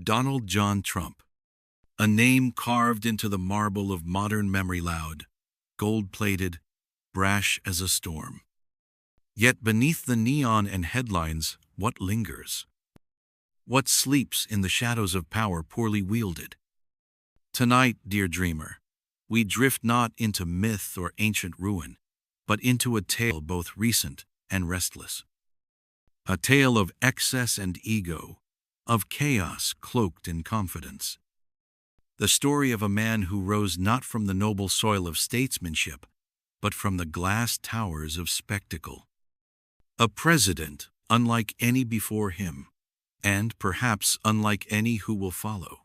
Donald John Trump, a name carved into the marble of modern memory, loud, gold-plated, brash as a storm. Yet beneath the neon and headlines, what lingers? What sleeps in the shadows of power poorly wielded? Tonight, dear dreamer, we drift not into myth or ancient ruin, but into a tale both recent and restless. A tale of excess and ego, of chaos cloaked in confidence. The story of a man who rose not from the noble soil of statesmanship, but from the glass towers of spectacle. A president unlike any before him, and perhaps unlike any who will follow.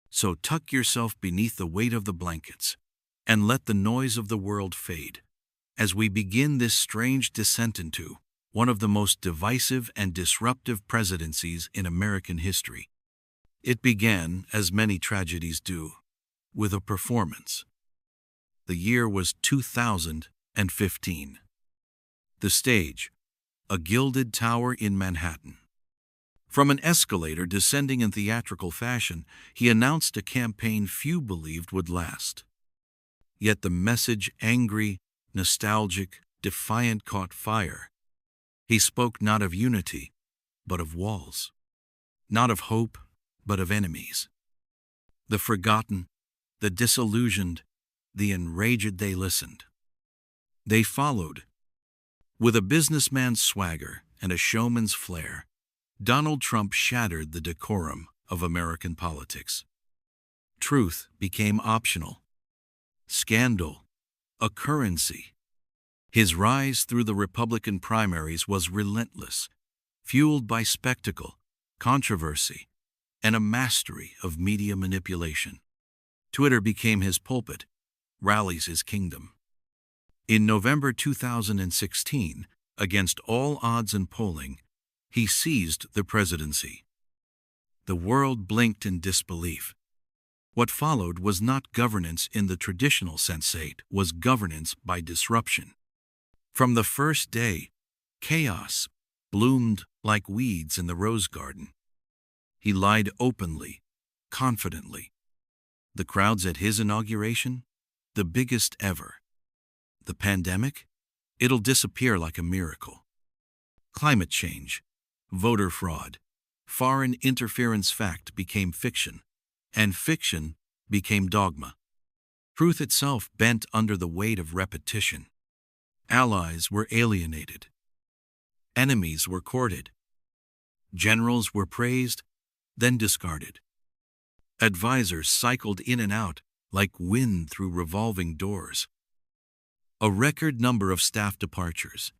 So tuck yourself beneath the weight of the blankets, and let the noise of the world fade, as we begin this strange descent into one of the most divisive and disruptive presidencies in American history. It began, as many tragedies do, with a performance. The year was 2015. The stage, a gilded tower in Manhattan. From an escalator descending in theatrical fashion, he announced a campaign few believed would last. Yet the message, angry, nostalgic, defiant, caught fire. He spoke not of unity, but of walls. Not of hope, but of enemies. The forgotten, the disillusioned, the enraged, they listened. They followed. With a businessman's swagger and a showman's flair, Donald Trump shattered the decorum of American politics. Truth became optional. Scandal, a currency. His rise through the Republican primaries was relentless, fueled by spectacle, controversy, and a mastery of media manipulation. Twitter became his pulpit, rallies his kingdom. In November 2016, against all odds and polling, he seized the presidency. The world blinked in disbelief. What followed was not governance in the traditional sense, it was governance by disruption. From the first day, chaos bloomed like weeds in the rose garden. He lied openly, confidently. The crowds at his inauguration, the biggest ever. The pandemic, it'll disappear like a miracle. Climate change, voter fraud, foreign interference, fact became fiction, and fiction became dogma. Truth itself bent under the weight of repetition. Allies were alienated. Enemies were courted. Generals were praised, then discarded. Advisors cycled in and out like wind through revolving doors. A record number of staff departures.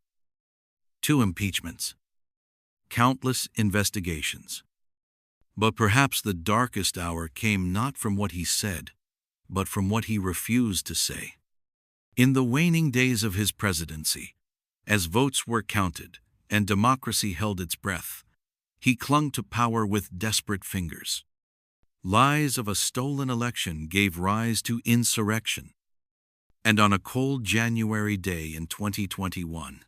2 impeachments. Countless investigations. But perhaps the darkest hour came not from what he said, but from what he refused to say. In the waning days of his presidency, as votes were counted and democracy held its breath, he clung to power with desperate fingers. Lies of a stolen election gave rise to insurrection. And on a cold January day in 2021,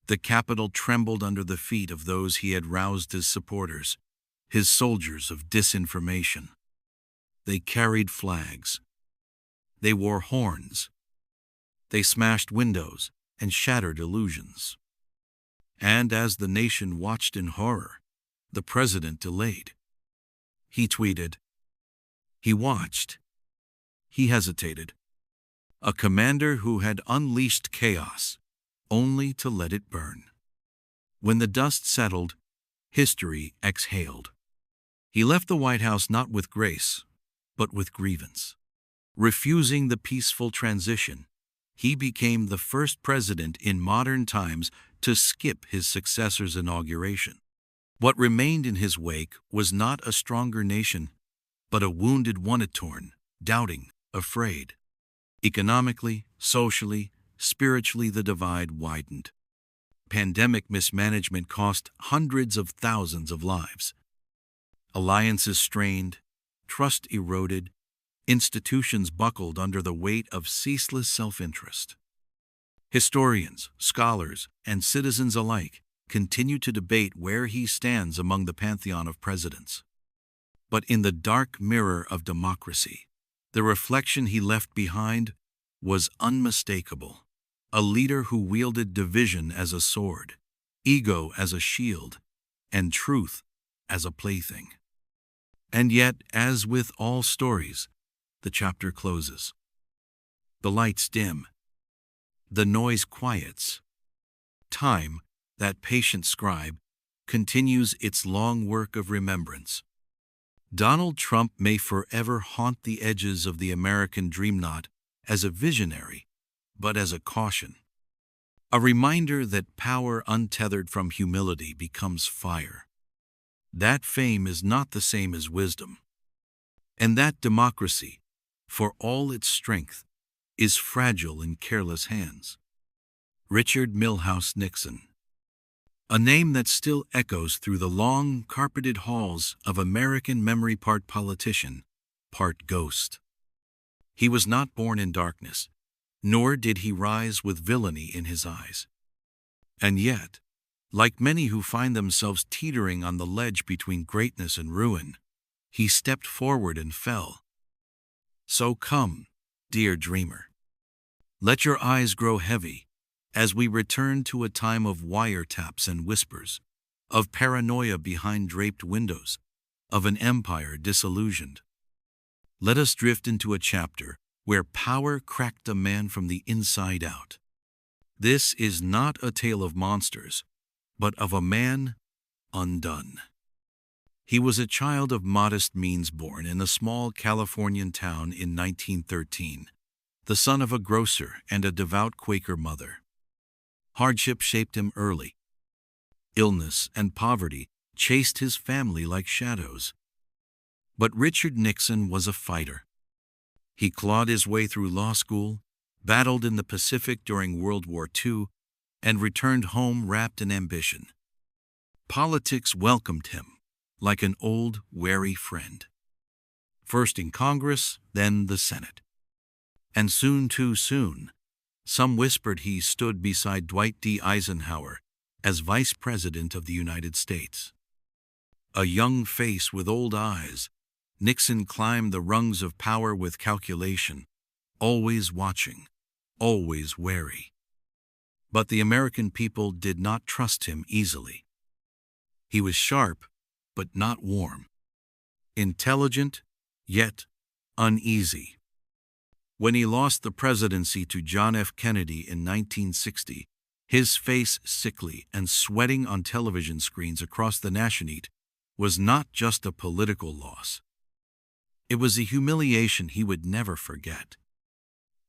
the Capitol trembled under the feet of those he had roused as supporters, his soldiers of disinformation. They carried flags. They wore horns. They smashed windows and shattered illusions. And as the nation watched in horror, the president delayed. He tweeted. He watched. He hesitated. A commander who had unleashed chaos, only to let it burn. When the dust settled, history exhaled. He left the White House not with grace, but with grievance. Refusing the peaceful transition, he became the first president in modern times to skip his successor's inauguration. What remained in his wake was not a stronger nation, but a wounded one, torn, doubting, afraid. Economically, socially, spiritually, the divide widened. Pandemic mismanagement cost hundreds of thousands of lives. Alliances strained, trust eroded, institutions buckled under the weight of ceaseless self-interest. Historians, scholars, and citizens alike continue to debate where he stands among the pantheon of presidents. but in the dark mirror of democracy. The reflection he left behind was unmistakable. A leader who wielded division as a sword, ego as a shield, and truth as a plaything. And yet, as with all stories, the chapter closes. The lights dim. The noise quiets. Time, that patient scribe, continues its long work of remembrance. Donald Trump may forever haunt the edges of the American dream, not as a visionary, but as a caution. A reminder that power untethered from humility becomes fire. That fame is not the same as wisdom. And that democracy, for all its strength, is fragile in careless hands. Richard Milhous Nixon. A name that still echoes through the long, carpeted halls of American memory, part politician, part ghost. He was not born in darkness, nor did he rise with villainy in his eyes. And yet, like many who find themselves teetering on the ledge between greatness and ruin, he stepped forward and fell. So come, dear dreamer. Let your eyes grow heavy as we return to a time of wiretaps and whispers, of paranoia behind draped windows, of an empire disillusioned. Let us drift into a chapter where power cracked a man from the inside out. This is not a tale of monsters, but of a man undone. He was a child of modest means, born in a small Californian town in 1913, the son of a grocer and a devout Quaker mother. Hardship shaped him early. Illness and poverty chased his family like shadows. But Richard Nixon was a fighter. He clawed his way through law school, battled in the Pacific during World War II, and returned home wrapped in ambition. Politics welcomed him like an old, wary friend. First in Congress, then the Senate. And soon, too soon, some whispered he stood beside Dwight D. Eisenhower as Vice President of the United States. A young face with old eyes, Nixon climbed the rungs of power with calculation, always watching, always wary. But the American people did not trust him easily. He was sharp, but not warm. Intelligent, yet uneasy. When he lost the presidency to John F. Kennedy in 1960, his face sickly and sweating on television screens across the nationite was not just a political loss. It was a humiliation he would never forget.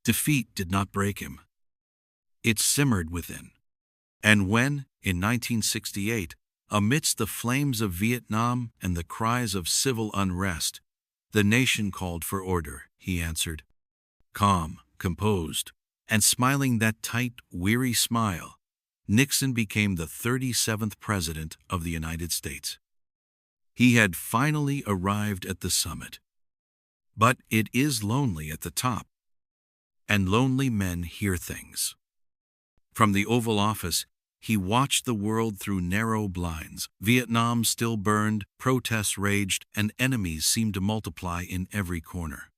Defeat did not break him. It simmered within. And when, in 1968, amidst the flames of Vietnam and the cries of civil unrest, the nation called for order, he answered, calm, composed, and smiling that tight, weary smile, Nixon became the 37th President of the United States. He had finally arrived at the summit. But it is lonely at the top, and lonely men hear things. From the Oval Office, he watched the world through narrow blinds. Vietnam still burned, protests raged, and enemies seemed to multiply in every corner.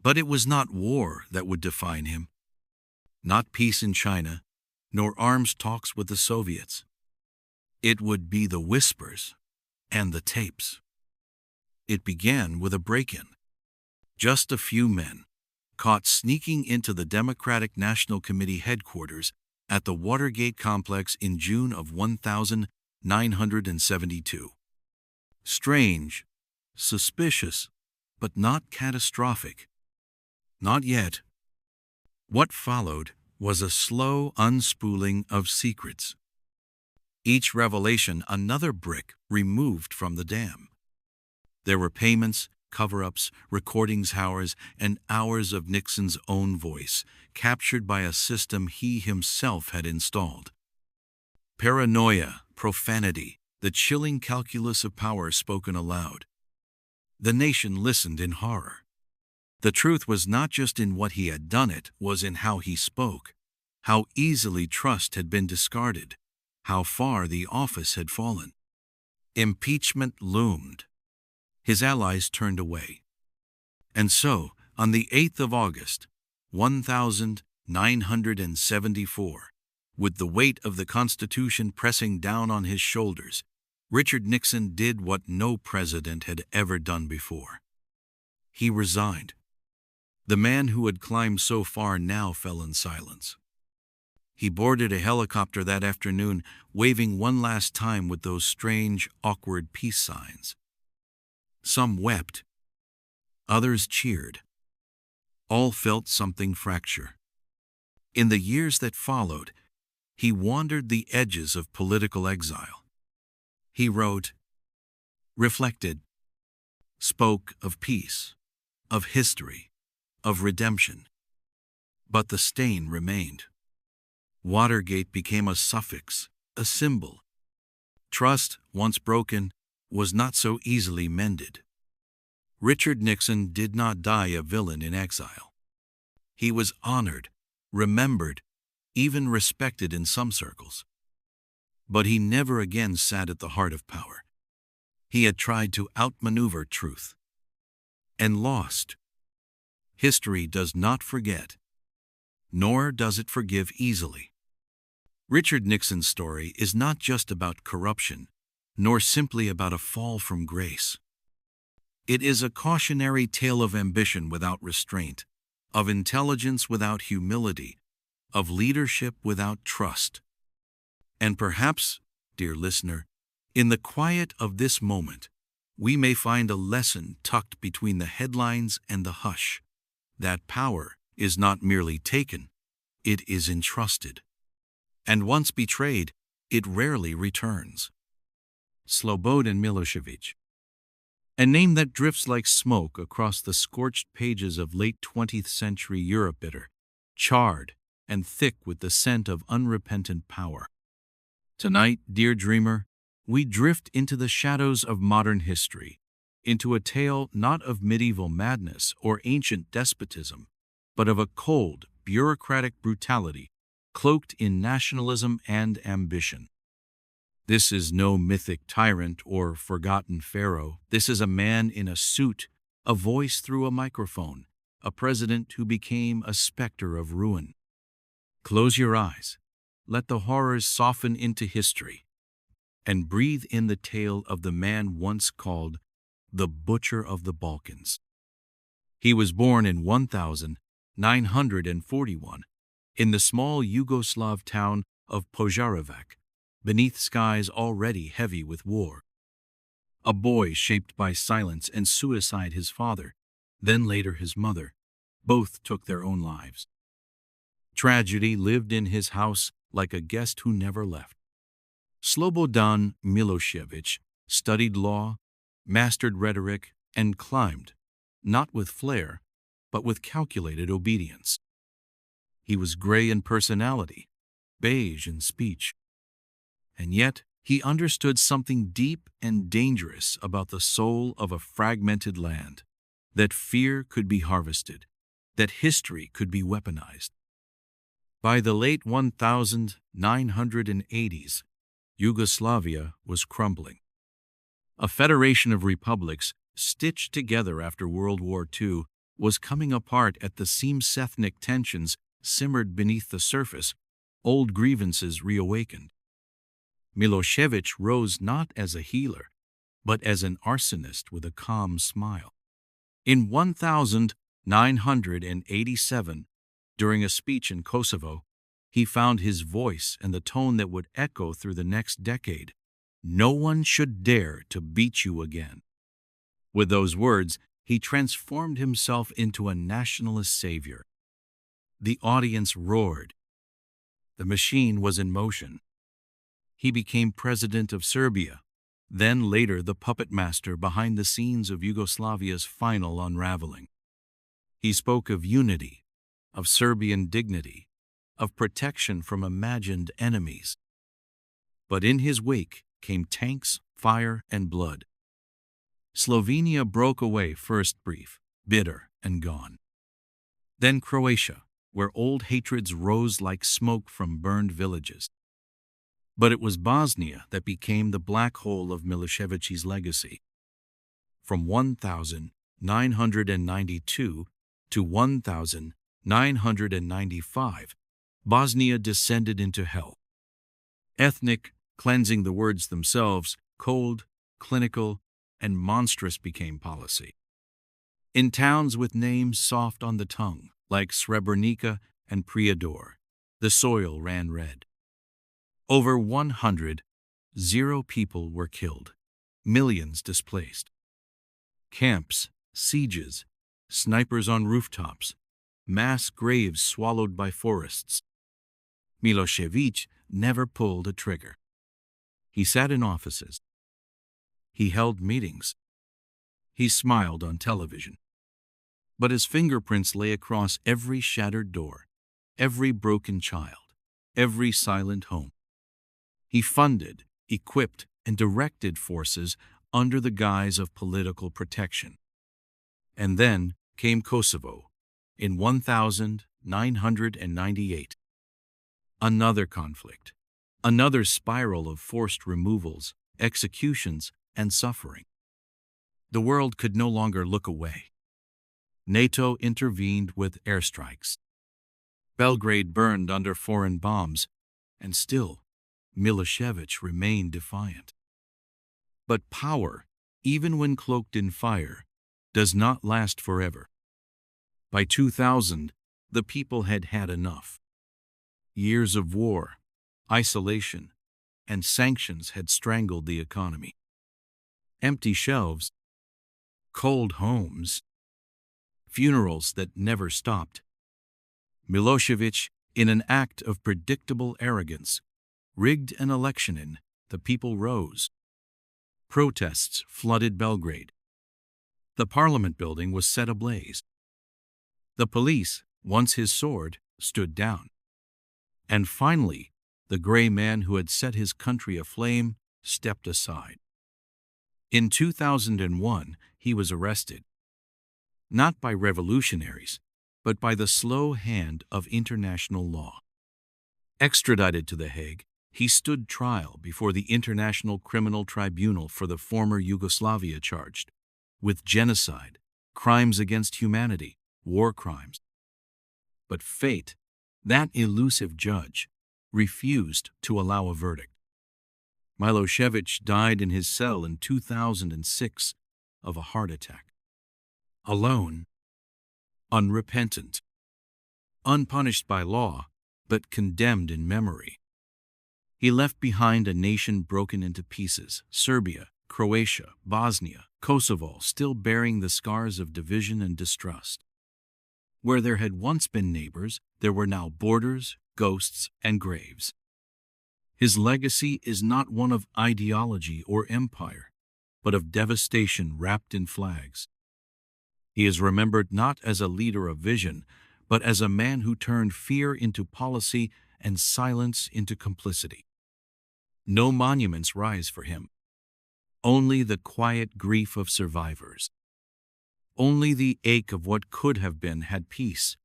But it was not war that would define him, not peace in China, nor arms talks with the Soviets. It would be the whispers and the tapes. It began with a break-in. Just a few men, caught sneaking into the Democratic National Committee headquarters at the Watergate complex in June of 1972. Strange, suspicious, but not catastrophic. Not yet. What followed was a slow unspooling of secrets. Each revelation another brick removed from the dam. There were payments, cover-ups, recordings, hours, and hours of Nixon's own voice, captured by a system he himself had installed. Paranoia, profanity, the chilling calculus of power spoken aloud. The nation listened in horror. The truth was not just in what he had done, it was in how he spoke, how easily trust had been discarded, how far the office had fallen. Impeachment loomed. His allies turned away. And so, on the 8th of August, 1974, with the weight of the Constitution pressing down on his shoulders, Richard Nixon did what no president had ever done before. He resigned. The man who had climbed so far now fell in silence. He boarded a helicopter that afternoon, waving one last time with those strange, awkward peace signs. Some wept. Others cheered. All felt something fracture. In the years that followed, he wandered the edges of political exile. He wrote, reflected, spoke of peace, of history, of redemption. But the stain remained. Watergate became a suffix, a symbol. Trust, once broken, was not so easily mended. Richard Nixon did not die a villain in exile. He was honored, remembered, even respected in some circles. But he never again sat at the heart of power. He had tried to outmaneuver truth. And lost. History does not forget, nor does it forgive easily. Richard Nixon's story is not just about corruption, nor simply about a fall from grace. It is a cautionary tale of ambition without restraint, of intelligence without humility, of leadership without trust. And perhaps, dear listener, in the quiet of this moment, we may find a lesson tucked between the headlines and the hush, that power is not merely taken, it is entrusted. And once betrayed, it rarely returns. Slobodan Milošević. A name that drifts like smoke across the scorched pages of late 20th century Europe, bitter, charred, and thick with the scent of unrepentant power. Tonight, dear dreamer, we drift into the shadows of modern history, into a tale not of medieval madness or ancient despotism, but of a cold, bureaucratic brutality cloaked in nationalism and ambition. This is no mythic tyrant or forgotten pharaoh. This is a man in a suit, a voice through a microphone, a president who became a specter of ruin. Close your eyes, let the horrors soften into history, and breathe in the tale of the man once called the Butcher of the Balkans. He was born in 1941 in the small Yugoslav town of Požarevac, beneath skies already heavy with war. A boy shaped by silence and suicide. His father, then later his mother, both took their own lives. Tragedy lived in his house like a guest who never left. Slobodan Milošević studied law, mastered rhetoric, and climbed, not with flair, but with calculated obedience. He was gray in personality, beige in speech. And yet, he understood something deep and dangerous about the soul of a fragmented land, that fear could be harvested, that history could be weaponized. By the late 1980s, Yugoslavia was crumbling. A federation of republics, stitched together after World War II, was coming apart at the seams. Ethnic tensions simmered beneath the surface, old grievances reawakened. Milošević rose not as a healer, but as an arsonist with a calm smile. In 1987, during a speech in Kosovo, he found his voice and the tone that would echo through the next decade. No one should dare to beat you again. With those words, he transformed himself into a nationalist savior. The audience roared. The machine was in motion. He became president of Serbia, then later the puppet master behind the scenes of Yugoslavia's final unraveling. He spoke of unity, of Serbian dignity, of protection from imagined enemies. But in his wake came tanks, fire, and blood. Slovenia broke away first, brief, bitter, and gone. Then Croatia, where old hatreds rose like smoke from burned villages. But it was Bosnia that became the black hole of Milošević's legacy. from 1992 to 1995, Bosnia descended into hell. Ethnic, cleansing the words themselves, cold, clinical, and monstrous became policy. In towns with names soft on the tongue, like Srebrenica and Prijedor, the soil ran red. Over 100 people were killed, millions displaced. Camps, sieges, snipers on rooftops, mass graves swallowed by forests. Milošević never pulled a trigger. He sat in offices. He held meetings. He smiled on television. But his fingerprints lay across every shattered door, every broken child, every silent home. He funded, equipped, and directed forces under the guise of political protection. And then came Kosovo in 1998. Another conflict, another spiral of forced removals, executions, and suffering. The world could no longer look away. NATO intervened with airstrikes. Belgrade burned under foreign bombs, and still, Milošević remained defiant. But power, even when cloaked in fire, does not last forever. By 2000, the people had had enough. Years of war, isolation, and sanctions had strangled the economy. Empty shelves, cold homes, funerals that never stopped. Milošević, in an act of predictable arrogance, rigged an election in. The people rose. Protests flooded Belgrade. The parliament building was set ablaze. The police, once his sword, stood down. And finally, the gray man who had set his country aflame stepped aside. In 2001, he was arrested. Not by revolutionaries, but by the slow hand of international law. Extradited to The Hague, he stood trial before the International Criminal Tribunal for the former Yugoslavia, charged with genocide, crimes against humanity, war crimes. But fate, that elusive judge, refused to allow a verdict. Milošević died in his cell in 2006 of a heart attack. Alone, unrepentant, unpunished by law, but condemned in memory. He left behind a nation broken into pieces, Serbia, Croatia, Bosnia, Kosovo, still bearing the scars of division and distrust. Where there had once been neighbors, there were now borders, ghosts, and graves. His legacy is not one of ideology or empire, but of devastation wrapped in flags. He is remembered not as a leader of vision, but as a man who turned fear into policy and silence into complicity. No monuments rise for him. Only the quiet grief of survivors. Only the ache of what could have been had peace,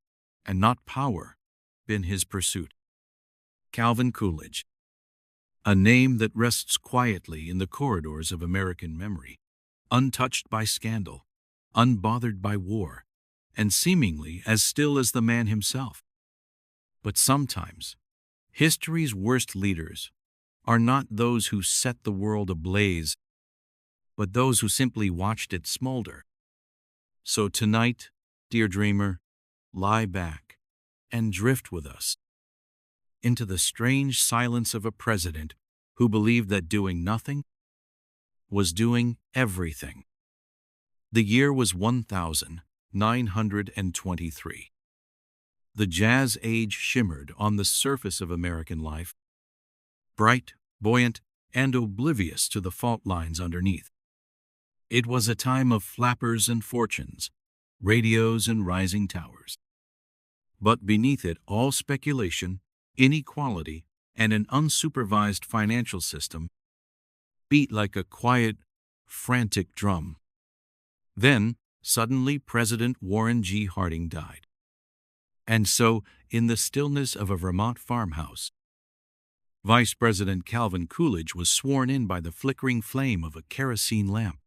and not power, been his pursuit. Calvin Coolidge. A name that rests quietly in the corridors of American memory, untouched by scandal, unbothered by war, and seemingly as still as the man himself. But sometimes, history's worst leaders are not those who set the world ablaze, but those who simply watched it smolder. So tonight, dear dreamer, lie back and drift with us into the strange silence of a president who believed that doing nothing was doing everything. The year was 1923. The jazz age shimmered on the surface of American life, bright, buoyant, and oblivious to the fault lines underneath. It was a time of flappers and fortunes, radios and rising towers. But beneath it all speculation, inequality, and an unsupervised financial system beat like a quiet, frantic drum. Then, suddenly, President Warren G. Harding died. And so, in the stillness of a Vermont farmhouse, Vice President Calvin Coolidge was sworn in by the flickering flame of a kerosene lamp.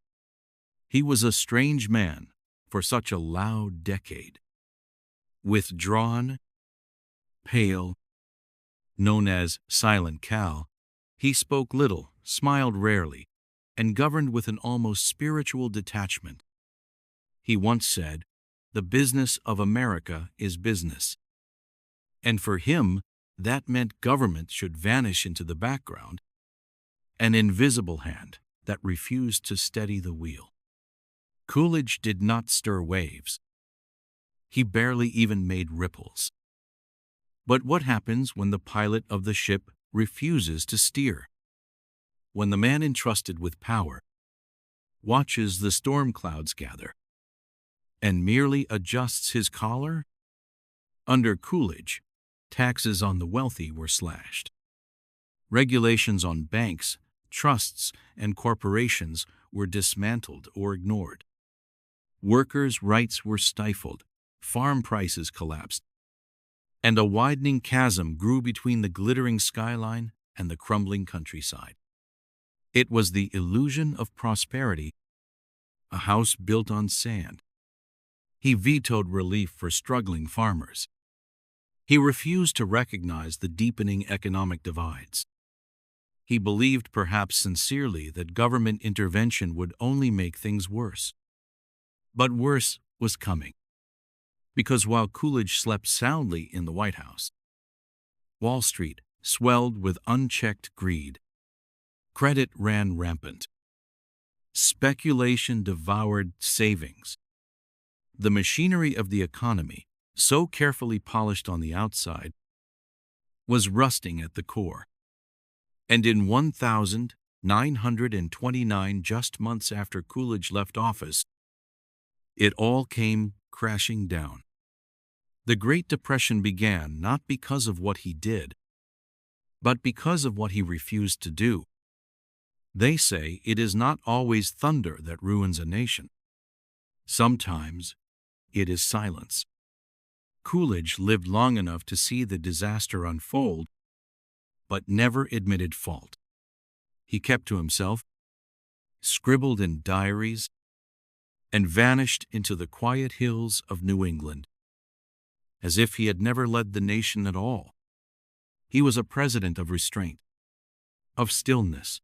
He was a strange man for such a loud decade. Withdrawn, pale, known as Silent Cal, he spoke little, smiled rarely, and governed with an almost spiritual detachment. He once said, "The business of America is business." And for him, that meant government should vanish into the background, an invisible hand that refused to steady the wheel. Coolidge did not stir waves. He barely even made ripples. But what happens when the pilot of the ship refuses to steer? When the man entrusted with power watches the storm clouds gather and merely adjusts his collar? Under Coolidge, taxes on the wealthy were slashed. Regulations on banks, trusts, and corporations were dismantled or ignored. Workers' rights were stifled, farm prices collapsed, and a widening chasm grew between the glittering skyline and the crumbling countryside. It was the illusion of prosperity, a house built on sand. He vetoed relief for struggling farmers. He refused to recognize the deepening economic divides. He believed, perhaps sincerely, that government intervention would only make things worse. But worse was coming. Because while Coolidge slept soundly in the White House, Wall Street swelled with unchecked greed. Credit ran rampant. Speculation devoured savings. The machinery of the economy, so carefully polished on the outside, was rusting at the core. And in 1929, just months after Coolidge left office, it all came crashing down. The Great Depression began not because of what he did, but because of what he refused to do. They say it is not always thunder that ruins a nation. Sometimes it is silence. Coolidge lived long enough to see the disaster unfold, but never admitted fault. He kept to himself, scribbled in diaries, and vanished into the quiet hills of New England, as if he had never led the nation at all. He was a president of restraint, of stillness,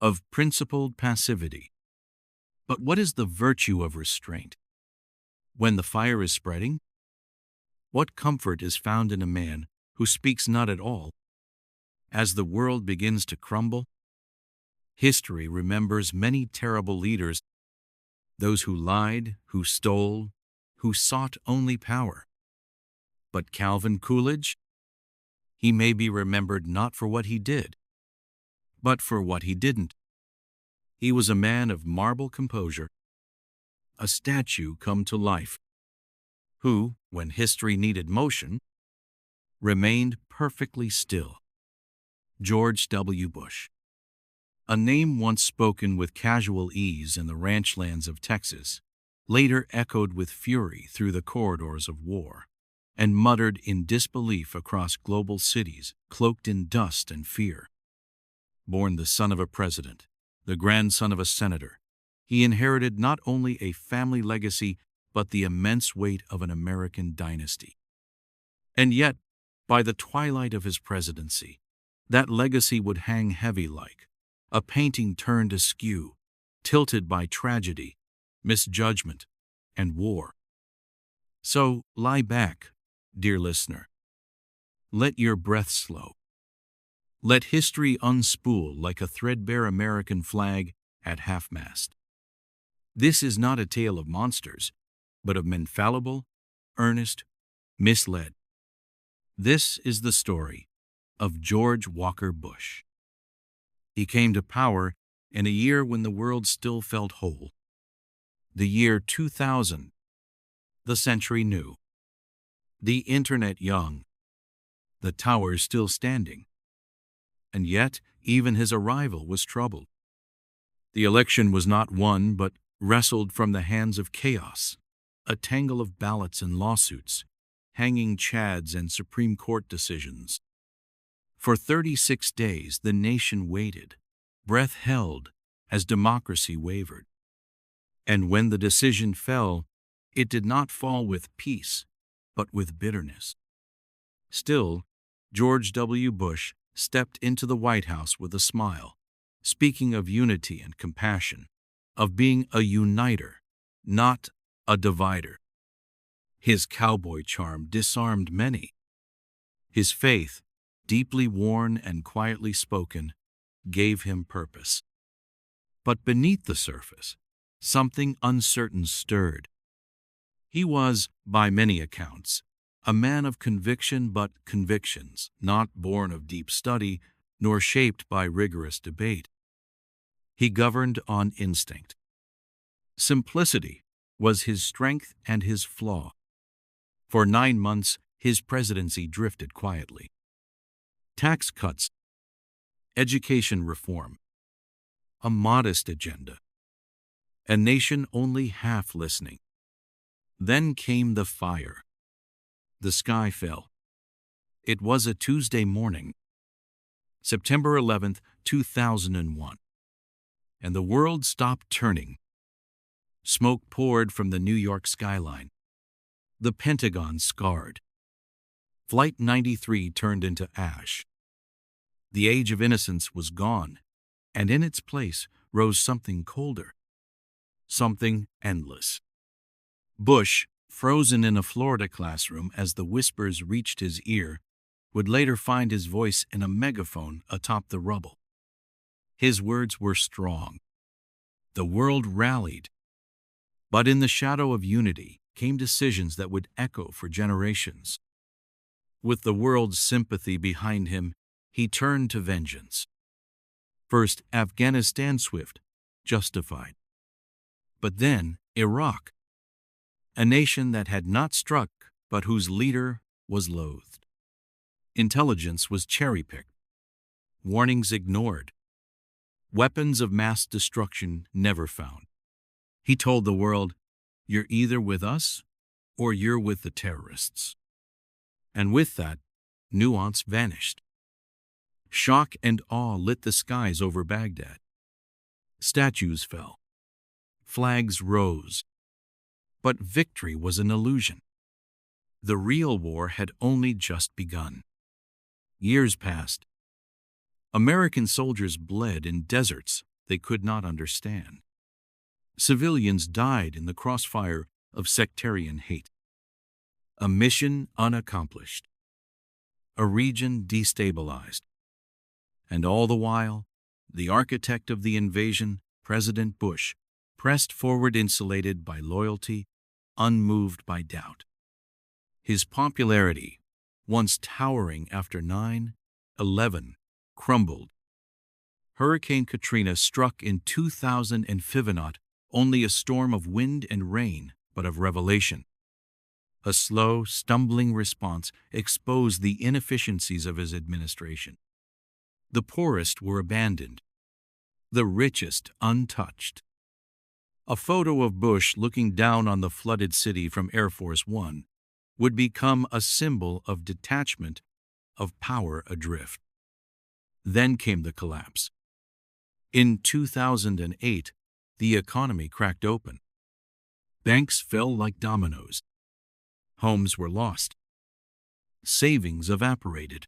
of principled passivity. But what is the virtue of restraint? When the fire is spreading? What comfort is found in a man who speaks not at all? As the world begins to crumble, history remembers many terrible leaders, those who lied, who stole, who sought only power. But Calvin Coolidge? He may be remembered not for what he did, but for what he didn't. He was a man of marble composure, a statue come to life, who, when history needed motion, remained perfectly still. George W. Bush. A name once spoken with casual ease in the ranch lands of Texas, later echoed with fury through the corridors of war, and muttered in disbelief across global cities cloaked in dust and fear. Born the son of a president, the grandson of a senator, he inherited not only a family legacy but the immense weight of an American dynasty. And yet, by the twilight of his presidency, that legacy would hang heavy like a painting turned askew, tilted by tragedy, misjudgment, and war. So lie back, dear listener. Let your breath slow. Let history unspool like a threadbare American flag at half-mast. This is not a tale of monsters, but of men fallible, earnest, misled. This is the story of George Walker Bush. He came to power in a year when the world still felt whole. The year 2000, the century new. The internet young, the towers still standing. And yet, even his arrival was troubled. The election was not won, but wrestled from the hands of chaos, a tangle of ballots and lawsuits, hanging chads and Supreme Court decisions. For 36 days, the nation waited, breath held, as democracy wavered. And when the decision fell, it did not fall with peace, but with bitterness. Still, George W. Bush stepped into the White House with a smile, speaking of unity and compassion, of being a uniter, not a divider. His cowboy charm disarmed many. His faith, deeply worn and quietly spoken, gave him purpose. But beneath the surface, something uncertain stirred. He was, by many accounts, a man of conviction but convictions, not born of deep study, nor shaped by rigorous debate. He governed on instinct. Simplicity was his strength and his flaw. For 9 months, his presidency drifted quietly. Tax cuts, education reform, a modest agenda, a nation only half listening. Then came the fire. The sky fell. It was a Tuesday morning, September 11th, 2001, and the world stopped turning. Smoke poured from the New York skyline. The Pentagon scarred. Flight 93 turned into ash. The age of innocence was gone, and in its place rose something colder, something endless. Bush, frozen in a Florida classroom as the whispers reached his ear, would later find his voice in a megaphone atop the rubble. His words were strong. The world rallied. But in the shadow of unity came decisions that would echo for generations. With the world's sympathy behind him, he turned to vengeance. First, Afghanistan swift, justified. But then, Iraq, a nation that had not struck but whose leader was loathed. Intelligence was cherry-picked, warnings ignored, weapons of mass destruction never found. He told the world, "You're either with us or you're with the terrorists." And with that, nuance vanished. Shock and awe lit the skies over Baghdad. Statues fell. Flags rose. But victory was an illusion. The real war had only just begun. Years passed. American soldiers bled in deserts they could not understand. Civilians died in the crossfire of sectarian hate. A mission unaccomplished. A region destabilized. And all the while, the architect of the invasion, President Bush, pressed forward insulated by loyalty, unmoved by doubt. His popularity, once towering after 9/11, crumbled. Hurricane Katrina struck in 2000 and not only a storm of wind and rain, but of revelation. A slow, stumbling response exposed the inefficiencies of his administration. The poorest were abandoned, the richest untouched. A photo of Bush looking down on the flooded city from Air Force One would become a symbol of detachment, of power adrift. Then came the collapse. In 2008, the economy cracked open. Banks fell like dominoes. Homes were lost. Savings evaporated.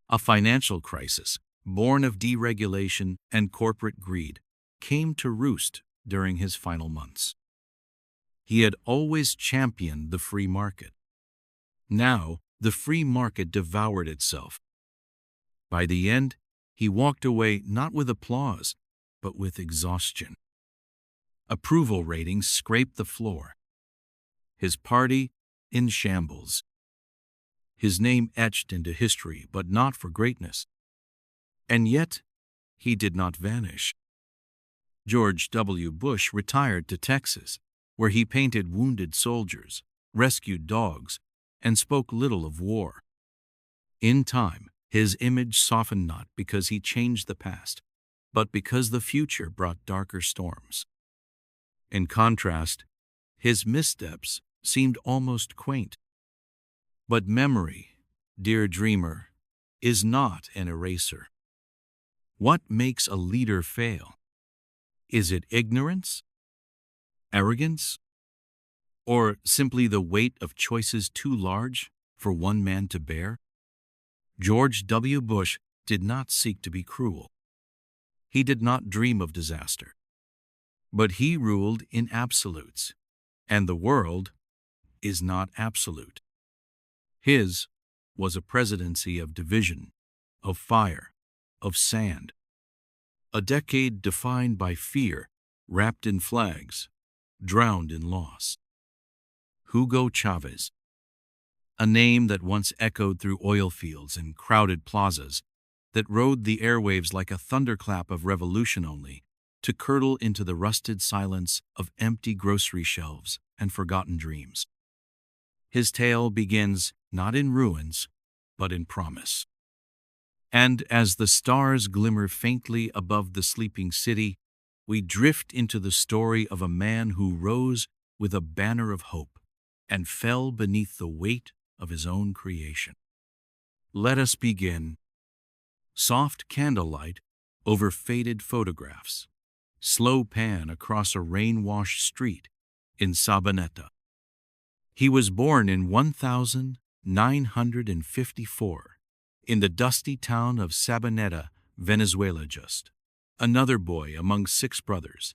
A financial crisis, born of deregulation and corporate greed, came to roost during his final months. He had always championed the free market. Now, the free market devoured itself. By the end, he walked away not with applause, but with exhaustion. Approval ratings scraped the floor. His party in shambles. His name etched into history, but not for greatness. And yet, he did not vanish. George W. Bush retired to Texas, where he painted wounded soldiers, rescued dogs, and spoke little of war. In time, his image softened not because he changed the past, but because the future brought darker storms. In contrast, his missteps seemed almost quaint. But memory, dear dreamer, is not an eraser. What makes a leader fail? Is it ignorance? Arrogance? Or simply the weight of choices too large for one man to bear? George W. Bush did not seek to be cruel. He did not dream of disaster. But he ruled in absolutes, and the world is not absolute. His was a presidency of division, of fire, of sand. A decade defined by fear, wrapped in flags, drowned in loss. Hugo Chávez, a name that once echoed through oil fields and crowded plazas, that rode the airwaves like a thunderclap of revolution only, to curdle into the rusted silence of empty grocery shelves and forgotten dreams. His tale begins not in ruins, but in promise. And as the stars glimmer faintly above the sleeping city, we drift into the story of a man who rose with a banner of hope and fell beneath the weight of his own creation. Let us begin. Soft candlelight over faded photographs. Slow pan across a rain-washed street in Sabaneta. He was born in 1954 in the dusty town of Sabaneta, Venezuela just. Another boy among 6 brothers,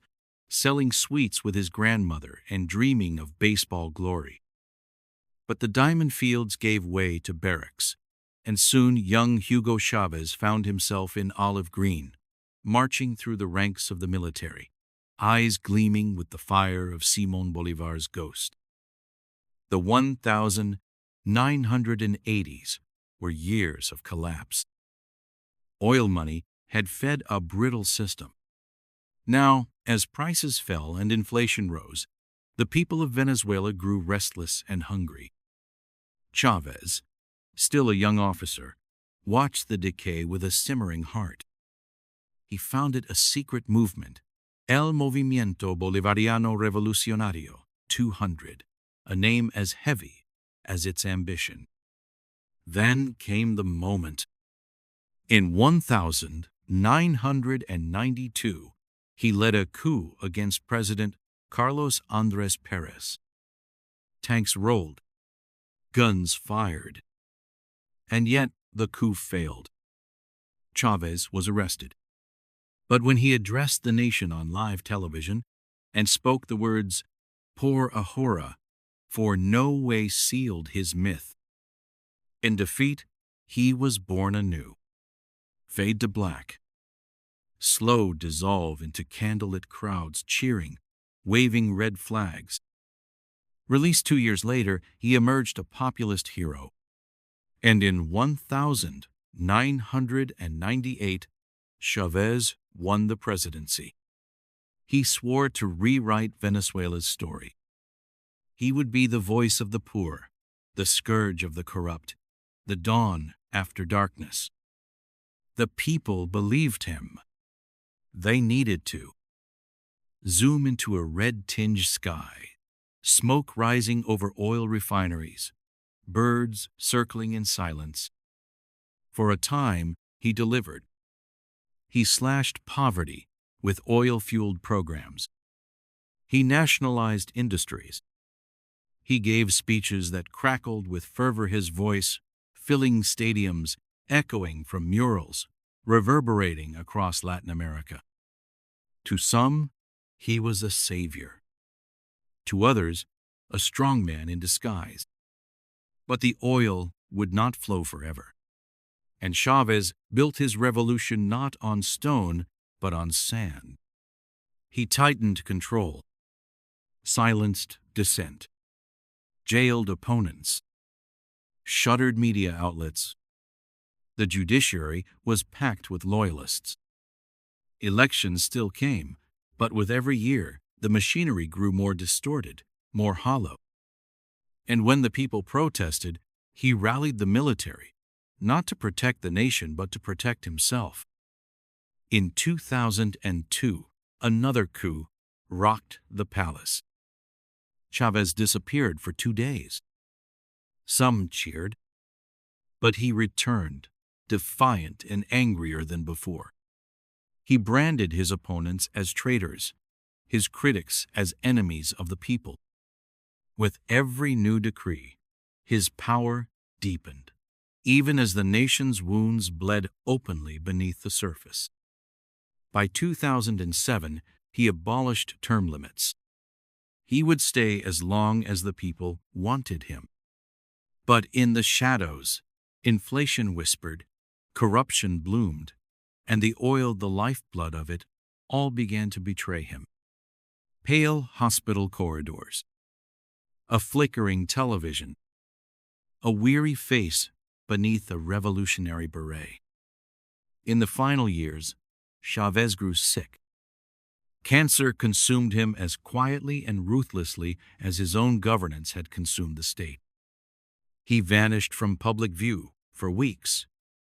selling sweets with his grandmother and dreaming of baseball glory. But the diamond fields gave way to barracks, and soon young Hugo Chávez found himself in olive green, marching through the ranks of the military, eyes gleaming with the fire of Simón Bolívar's ghost. The 1980s were years of collapse. Oil money had fed a brittle system. Now, as prices fell and inflation rose, the people of Venezuela grew restless and hungry. Chávez, still a young officer, watched the decay with a simmering heart. He founded a secret movement, El Movimiento Bolivariano Revolucionario, 200, a name as heavy as its ambition. Then came the moment. In 1992, he led a coup against President Carlos Andrés Pérez. Tanks rolled, guns fired, and yet the coup failed. Chávez was arrested. But when he addressed the nation on live television and spoke the words, "Por ahora," for no way sealed his myth. In defeat, he was born anew. Fade to black. Slow dissolve into candlelit crowds cheering, waving red flags. Released 2 years later, he emerged a populist hero. And in 1998, Chávez won the presidency. He swore to rewrite Venezuela's story. He would be the voice of the poor, the scourge of the corrupt, the dawn after darkness. The people believed him. They needed to. Zoom into a red-tinged sky, smoke rising over oil refineries, birds circling in silence. For a time, he delivered. He slashed poverty with oil-fueled programs. He nationalized industries. He gave speeches that crackled with fervor, his voice filling stadiums, echoing from murals, reverberating across Latin America. To some, he was a savior. To others, a strongman in disguise. But the oil would not flow forever. And Chávez built his revolution not on stone, but on sand. He tightened control, silenced dissent, jailed opponents, shuttered media outlets. The judiciary was packed with loyalists. Elections still came, but with every year, the machinery grew more distorted, more hollow. And when the people protested, he rallied the military, not to protect the nation, but to protect himself. In 2002, another coup rocked the palace. Chávez disappeared for 2 days. Some cheered, but he returned, defiant and angrier than before. He branded his opponents as traitors, his critics as enemies of the people. With every new decree, his power deepened, even as the nation's wounds bled openly beneath the surface. By 2007, he abolished term limits. He would stay as long as the people wanted him. But in the shadows, inflation whispered, corruption bloomed, and the oil, the lifeblood of it, all began to betray him. Pale hospital corridors, a flickering television, a weary face beneath a revolutionary beret. In the final years, Chávez grew sick. Cancer consumed him as quietly and ruthlessly as his own governance had consumed the state. He vanished from public view for weeks,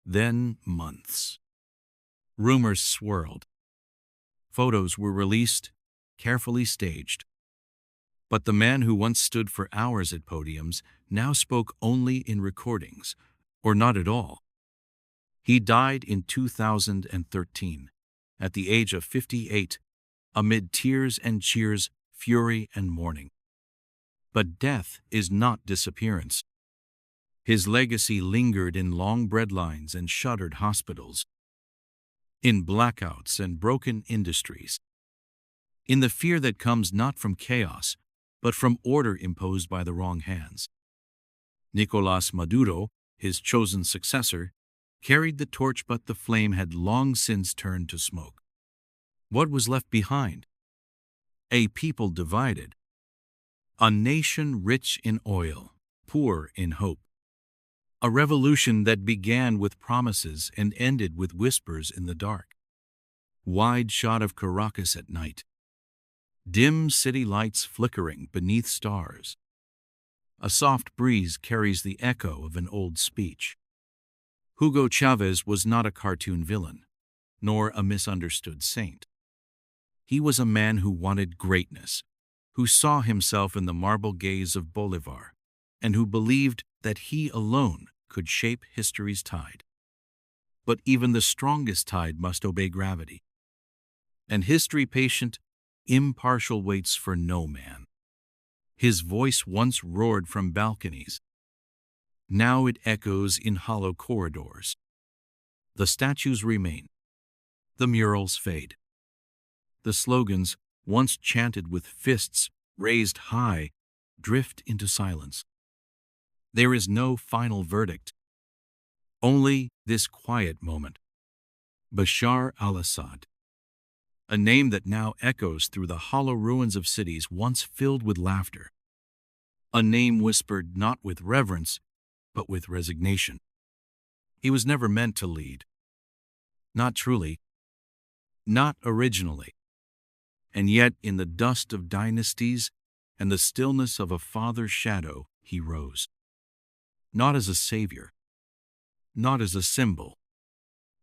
then months. Rumors swirled. Photos were released, carefully staged. But the man who once stood for hours at podiums now spoke only in recordings, or not at all. He died in 2013, at the age of 58, amid tears and cheers, fury and mourning. But death is not disappearance. His legacy lingered in long breadlines and shuttered hospitals, in blackouts and broken industries, in the fear that comes not from chaos, but from order imposed by the wrong hands. Nicolás Maduro, his chosen successor, carried the torch, but the flame had long since turned to smoke. What was left behind? A people divided. A nation rich in oil, poor in hope. A revolution that began with promises and ended with whispers in the dark. Wide shot of Caracas at night. Dim city lights flickering beneath stars. A soft breeze carries the echo of an old speech. Hugo Chávez was not a cartoon villain, nor a misunderstood saint. He was a man who wanted greatness, who saw himself in the marble gaze of Bolivar, and who believed that he alone could shape history's tide. But even the strongest tide must obey gravity. And history, patient, impartial, waits for no man. His voice once roared from balconies. Now it echoes in hollow corridors. The statues remain. The murals fade. The slogans, once chanted with fists raised high, drift into silence. There is no final verdict. Only this quiet moment. Bashar Al-Assad. A name that now echoes through the hollow ruins of cities once filled with laughter. A name whispered not with reverence, but with resignation. He was never meant to lead. Not truly. Not originally. And yet, in the dust of dynasties and the stillness of a father's shadow, he rose. Not as a savior, not as a symbol,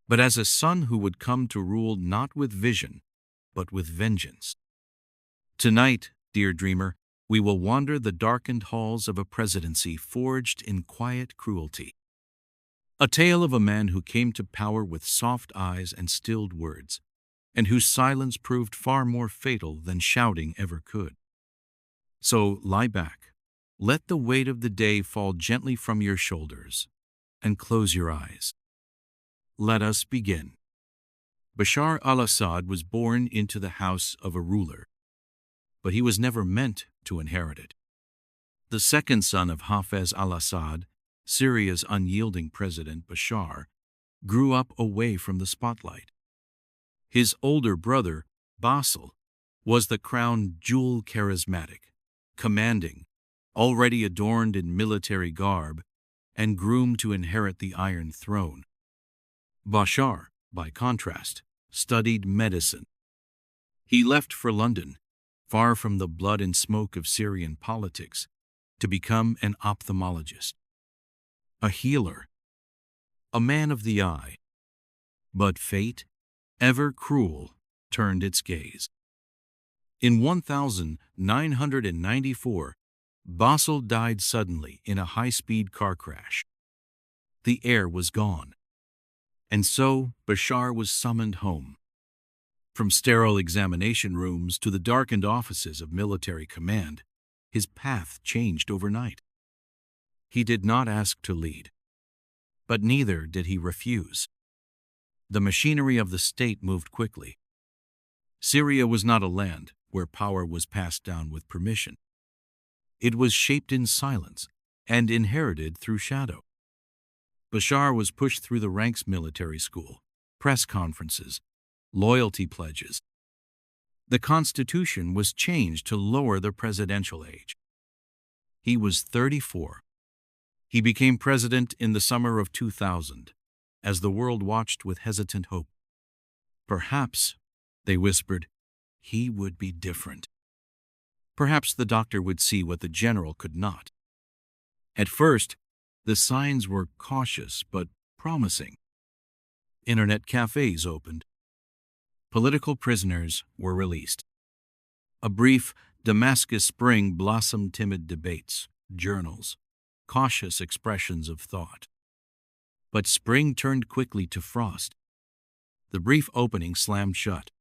but as a son who would come to rule not with vision, but with vengeance. Tonight, dear dreamer, we will wander the darkened halls of a presidency forged in quiet cruelty. A tale of a man who came to power with soft eyes and stilled words, and whose silence proved far more fatal than shouting ever could. So lie back, let the weight of the day fall gently from your shoulders, and close your eyes. Let us begin. Bashar al-Assad was born into the house of a ruler, but he was never meant to inherit it. The second son of Hafez al-Assad, Syria's unyielding president Bashar, grew up away from the spotlight. His older brother, Basil, was the crown jewel, charismatic, commanding, already adorned in military garb, and groomed to inherit the Iron Throne. Bashar, by contrast, studied medicine. He left for London, far from the blood and smoke of Syrian politics, to become an ophthalmologist, a healer, a man of the eye. But fate, ever cruel, turned its gaze. In 1994, Basil died suddenly in a high-speed car crash. The heir was gone. And so Bashar was summoned home. From sterile examination rooms to the darkened offices of military command, his path changed overnight. He did not ask to lead, but neither did he refuse. The machinery of the state moved quickly. Syria was not a land where power was passed down with permission. It was shaped in silence and inherited through shadow. Bashar was pushed through the ranks military school, press conferences, loyalty pledges. The constitution was changed to lower the presidential age. He was 34. He became president in the summer of 2000, as the world watched with hesitant hope. Perhaps, they whispered, he would be different. Perhaps the doctor would see what the general could not. At first, the signs were cautious but promising. Internet cafes opened. Political prisoners were released. A brief Damascus spring blossomed timid debates, journals, cautious expressions of thought. But spring turned quickly to frost. The brief opening slammed shut.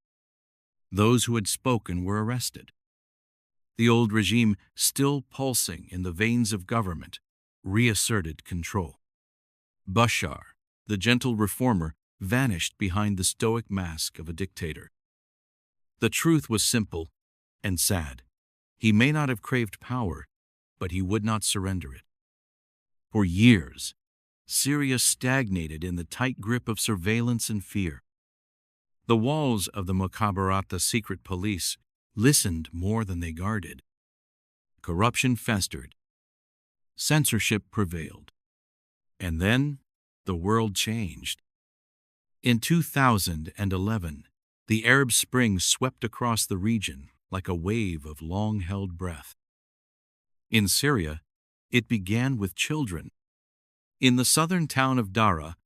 Those who had spoken were arrested. The old regime, still pulsing in the veins of government, reasserted control. Bashar, the gentle reformer, vanished behind the stoic mask of a dictator. The truth was simple and sad. He may not have craved power, but he would not surrender it. For years, Syria stagnated in the tight grip of surveillance and fear. The walls of the Mukhabarat secret police listened more than they guarded. Corruption festered. Censorship prevailed. And then the world changed. In 2011, the Arab Spring swept across the region like a wave of long-held breath. In Syria, it began with children. In the southern town of Dara,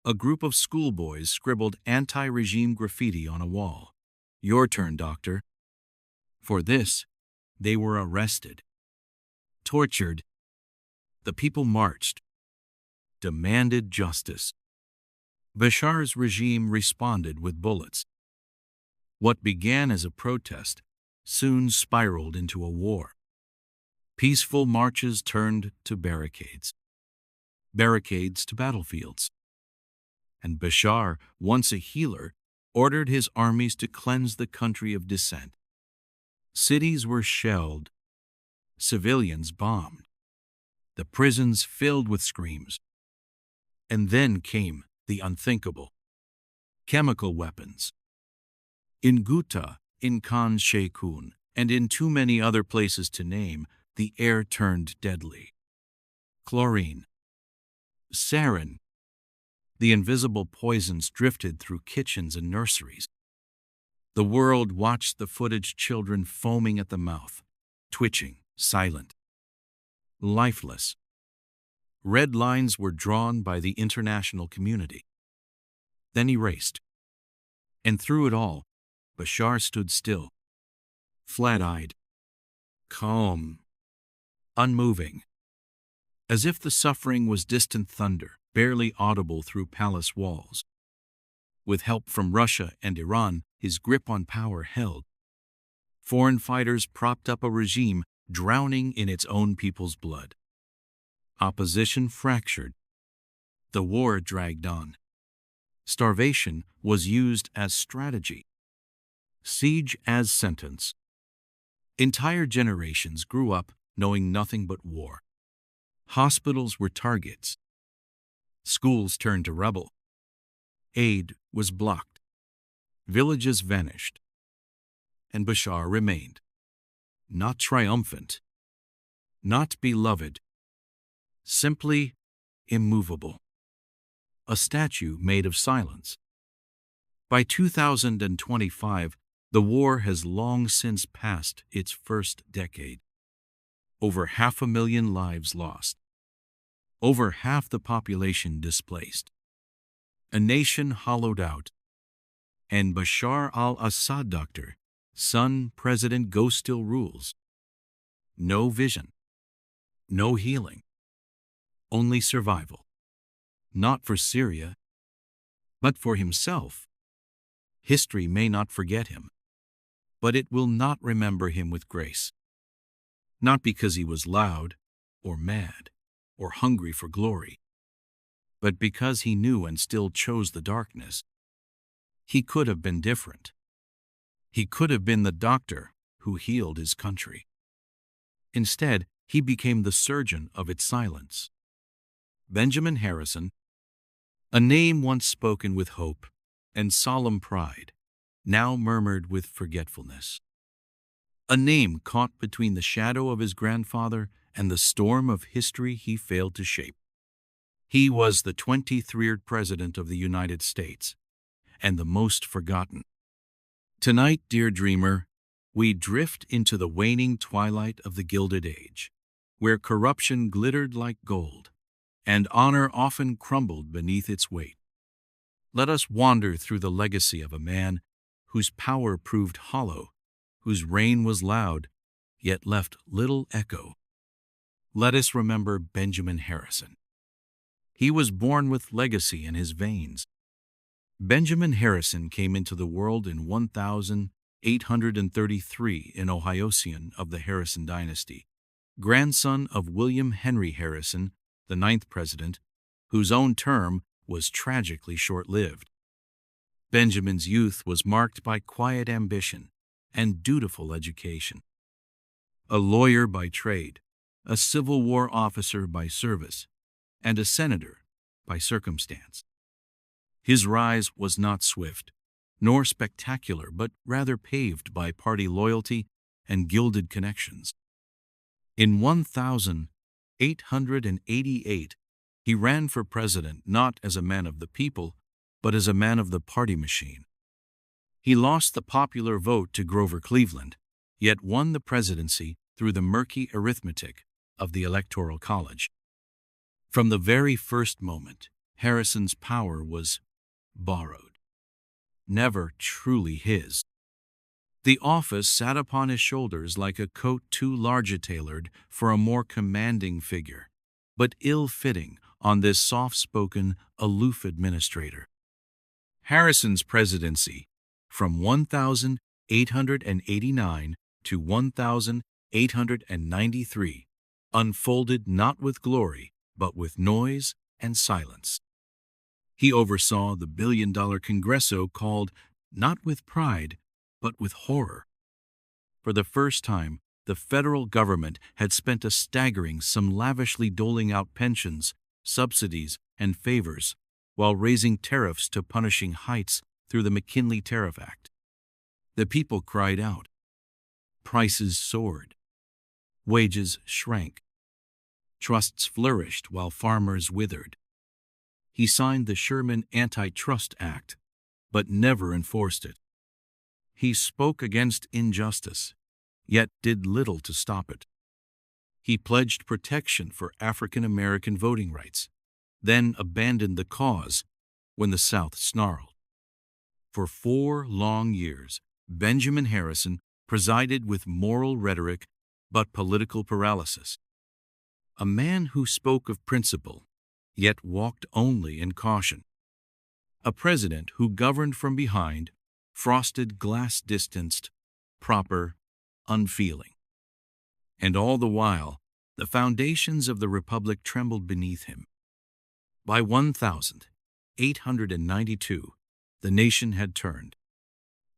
a group of schoolboys scribbled anti-regime graffiti on a wall. "Your turn, doctor." For this, they were arrested, tortured. The people marched, demanded justice. Bashar's regime responded with bullets. What began as a protest soon spiraled into a war. Peaceful marches turned to barricades, barricades to battlefields. And Bashar, once a healer, ordered his armies to cleanse the country of dissent. Cities were shelled, civilians bombed, the prisons filled with screams. And then came the unthinkable: chemical weapons. In Ghouta, in Khan Sheikhoun, and in too many other places to name, the air turned deadly. Chlorine, sarin, the invisible poisons drifted through kitchens and nurseries. The world watched the footage, children foaming at the mouth, twitching, silent, lifeless. Red lines were drawn by the international community, then erased. And through it all, Bashar stood still, flat-eyed, calm, unmoving, as if the suffering was distant thunder, barely audible through palace walls. With help from Russia and Iran, his grip on power held. Foreign fighters propped up a regime drowning in its own people's blood. Opposition fractured. The war dragged on. Starvation was used as strategy. Siege as sentence. Entire generations grew up knowing nothing but war. Hospitals were targets. Schools turned to rubble. Aid was blocked. Villages vanished. And Bashar remained. Not triumphant. Not beloved. Simply immovable. A statue made of silence. By 2025, the war has long since passed its first decade. Over 500,000 lives lost. Over half the population displaced. A nation hollowed out. And Bashar al-Assad, doctor, son president, ghost still rules. No vision. No healing. Only survival. Not for Syria, but for himself. History may not forget him, but it will not remember him with grace. Not because he was loud, or mad, or hungry for glory, but because he knew and still chose the darkness. He could have been different. He could have been the doctor who healed his country. Instead, he became the surgeon of its silence. Benjamin Harrison, a name once spoken with hope and solemn pride, now murmured with forgetfulness. A name caught between the shadow of his grandfather and the storm of history he failed to shape. He was the 23rd President of the United States, and the most forgotten. Tonight, dear dreamer, we drift into the waning twilight of the Gilded Age, where corruption glittered like gold, and honor often crumbled beneath its weight. Let us wander through the legacy of a man whose power proved hollow, whose reign was loud, yet left little echo. Let us remember Benjamin Harrison. He was born with legacy in his veins. Benjamin Harrison came into the world in 1833 in Ohiocian of the Harrison dynasty, grandson of William Henry Harrison, the 9th president, whose own term was tragically short-lived. Benjamin's youth was marked by quiet ambition and dutiful education. A lawyer by trade, a Civil War officer by service, and a senator by circumstance. His rise was not swift, nor spectacular, but rather paved by party loyalty and gilded connections. In 1888, he ran for president not as a man of the people, but as a man of the party machine. He lost the popular vote to Grover Cleveland, yet won the presidency through the murky arithmetic of the Electoral College. From the very first moment, Harrison's power was borrowed, never truly his. The office sat upon his shoulders like a coat too large-tailored for a more commanding figure, but ill-fitting on this soft-spoken, aloof administrator. Harrison's presidency, from 1889 to 1893, unfolded not with glory, but with noise and silence. He oversaw the billion-dollar Congresso called not with pride, but with horror. For the first time, the federal government had spent a staggering sum lavishly doling out pensions, subsidies, and favors, while raising tariffs to punishing heights through the McKinley Tariff Act. The people cried out. Prices soared. Wages shrank. Trusts flourished while farmers withered. He signed the Sherman Antitrust Act, but never enforced it. He spoke against injustice, yet did little to stop it. He pledged protection for African American voting rights, then abandoned the cause when the South snarled. For 4 long years, Benjamin Harrison presided with moral rhetoric but political paralysis. A man who spoke of principle, yet walked only in caution. A president who governed from behind, frosted glass-distanced, proper, unfeeling. And all the while, the foundations of the republic trembled beneath him. By 1892, the nation had turned.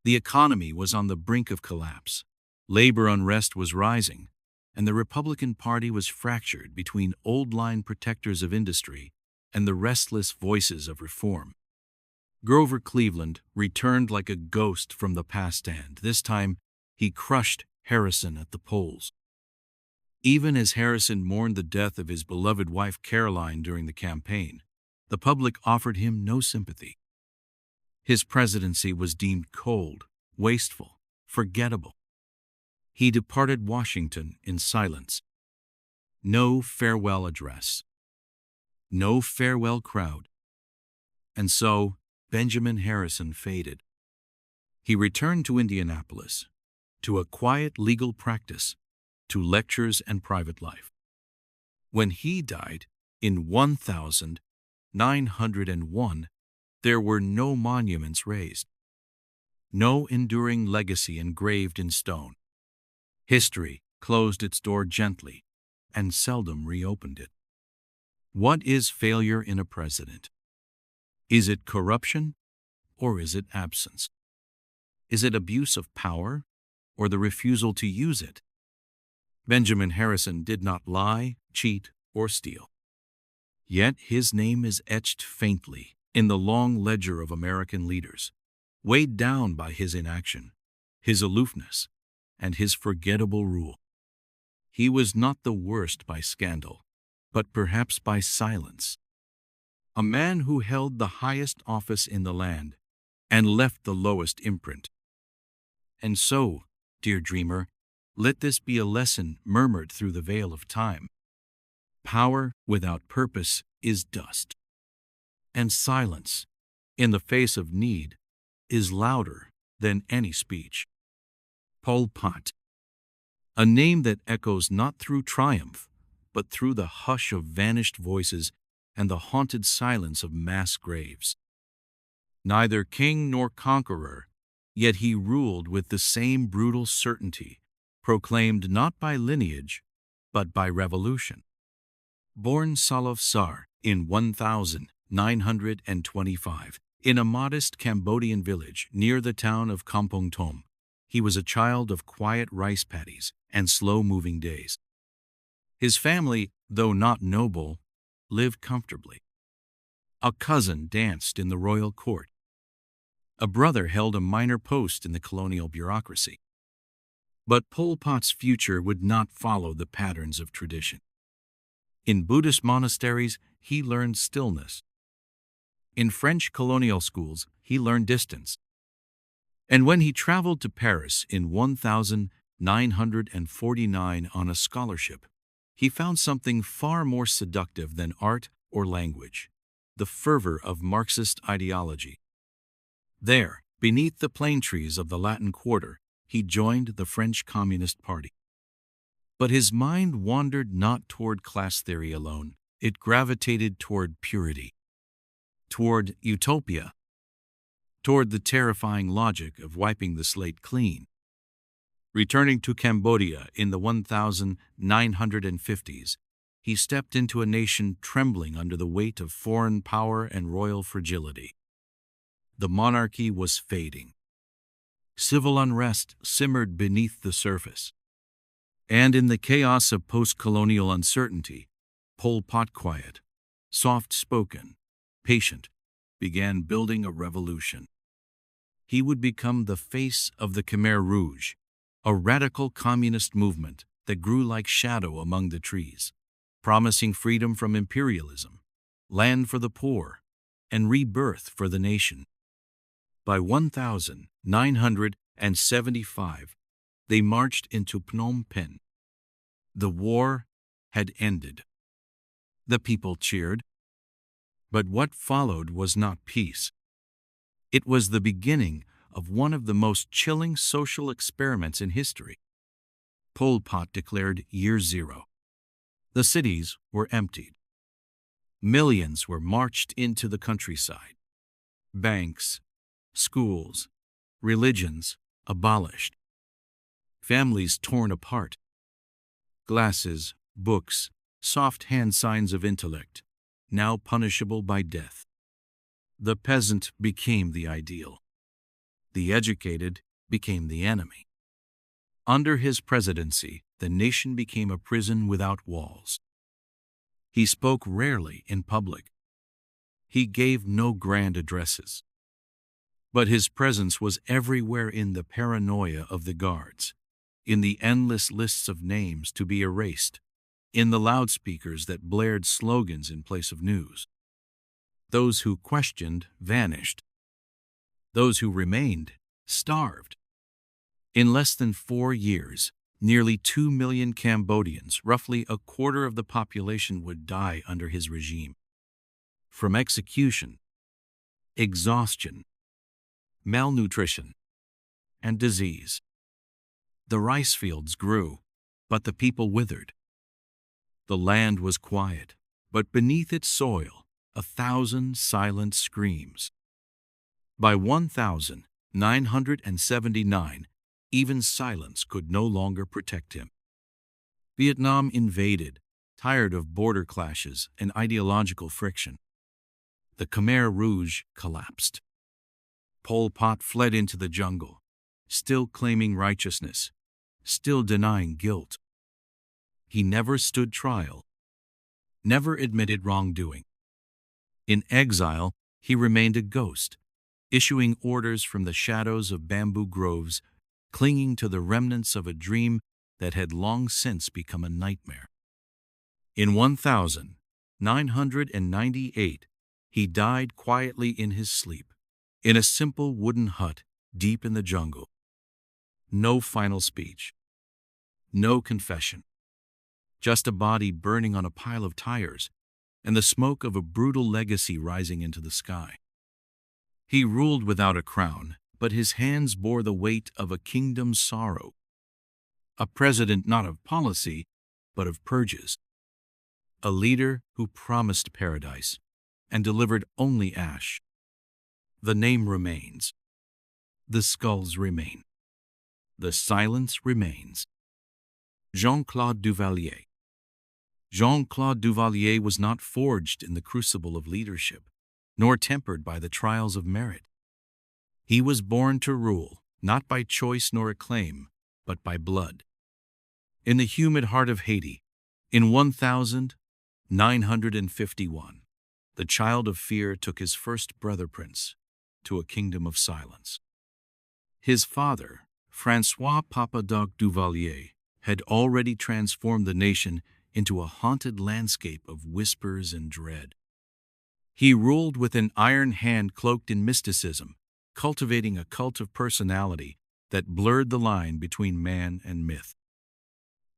The economy was on the brink of collapse. Labor unrest was rising, and the Republican Party was fractured between old-line protectors of industry and the restless voices of reform. Grover Cleveland returned like a ghost from the past, and this time he crushed Harrison at the polls. Even as Harrison mourned the death of his beloved wife Caroline during the campaign, the public offered him no sympathy. His presidency was deemed cold, wasteful, forgettable. He departed Washington in silence. No farewell address. No farewell crowd. And so, Benjamin Harrison faded. He returned to Indianapolis, to a quiet legal practice, to lectures and private life. When he died in 1901, there were no monuments raised. no enduring legacy engraved in stone. History closed its door gently and seldom reopened it. What is failure in a president? Is it corruption or is it absence? Is it abuse of power or the refusal to use it? Benjamin Harrison did not lie, cheat, or steal. Yet his name is etched faintly in the long ledger of American leaders, weighed down by his inaction, his aloofness, and his forgettable rule. He was not the worst by scandal, but perhaps by silence. A man who held the highest office in the land and left the lowest imprint. And so, dear dreamer, let this be a lesson murmured through the veil of time. Power without purpose is dust. And silence, in the face of need, is louder than any speech. Pol Pot. A name that echoes not through triumph, but through the hush of vanished voices and the haunted silence of mass graves. Neither king nor conqueror, yet he ruled with the same brutal certainty, proclaimed not by lineage, but by revolution. Born Salov Sar in 1925, in a modest Cambodian village near the town of Kampong Thom, he was a child of quiet rice paddies and slow-moving days. His family, though not noble, lived comfortably. A cousin danced in the royal court. A brother held a minor post in the colonial bureaucracy. But Pol Pot's future would not follow the patterns of tradition. In Buddhist monasteries, he learned stillness. In French colonial schools, he learned distance. And when he traveled to Paris in 1949 on a scholarship, he found something far more seductive than art or language: the fervor of Marxist ideology. There, beneath the plane trees of the Latin Quarter, he joined the French Communist Party. But his mind wandered not toward class theory alone. It gravitated toward purity, toward utopia, toward the terrifying logic of wiping the slate clean. Returning to Cambodia in the 1950s, he stepped into a nation trembling under the weight of foreign power and royal fragility. The monarchy was fading. Civil unrest simmered beneath the surface. And in the chaos of post-colonial uncertainty, Pol Pot, quiet, soft-spoken, patient, began building a revolution. He would become the face of the Khmer Rouge, a radical communist movement that grew like shadow among the trees, promising freedom from imperialism, land for the poor, and rebirth for the nation. By 1975, they marched into Phnom Penh. The war had ended. The people cheered. But what followed was not peace. It was the beginning of one of the most chilling social experiments in history. Pol Pot declared Year Zero. The cities were emptied. Millions were marched into the countryside. Banks, schools, religions abolished. Families torn apart. Glasses, books, soft hand signs of intellect, now punishable by death. The peasant became the ideal. The educated became the enemy. Under his presidency, the nation became a prison without walls. He spoke rarely in public. He gave no grand addresses. But his presence was everywhere, in the paranoia of the guards, in the endless lists of names to be erased, in the loudspeakers that blared slogans in place of news. Those who questioned vanished. Those who remained starved. In less than 4 years, nearly 2 million Cambodians, roughly a quarter of the population, would die under his regime. From execution, exhaustion, malnutrition, and disease. The rice fields grew, but the people withered. The land was quiet, but beneath its soil, 1,000 silent screams. By 19 979, even silence could no longer protect him. Vietnam invaded, tired of border clashes and ideological friction. The Khmer Rouge collapsed. Pol Pot fled into the jungle, still claiming righteousness, still denying guilt. He never stood trial, never admitted wrongdoing. In exile, he remained a ghost, issuing orders from the shadows of bamboo groves, clinging to the remnants of a dream that had long since become a nightmare. In 1998, he died quietly in his sleep, in a simple wooden hut deep in the jungle. No final speech, no confession, just a body burning on a pile of tires and the smoke of a brutal legacy rising into the sky. He ruled without a crown, but his hands bore the weight of a kingdom's sorrow. A president not of policy, but of purges. A leader who promised paradise and delivered only ash. The name remains. The skulls remain. The silence remains. Jean-Claude Duvalier. Jean-Claude Duvalier was not forged in the crucible of leadership, nor tempered by the trials of merit. He was born to rule, not by choice nor acclaim, but by blood. In the humid heart of Haiti, in 1951, the child of fear took his first brother prince to a kingdom of silence. His father, François Papadoc Duvalier, had already transformed the nation into a haunted landscape of whispers and dread. He ruled with an iron hand cloaked in mysticism, cultivating a cult of personality that blurred the line between man and myth.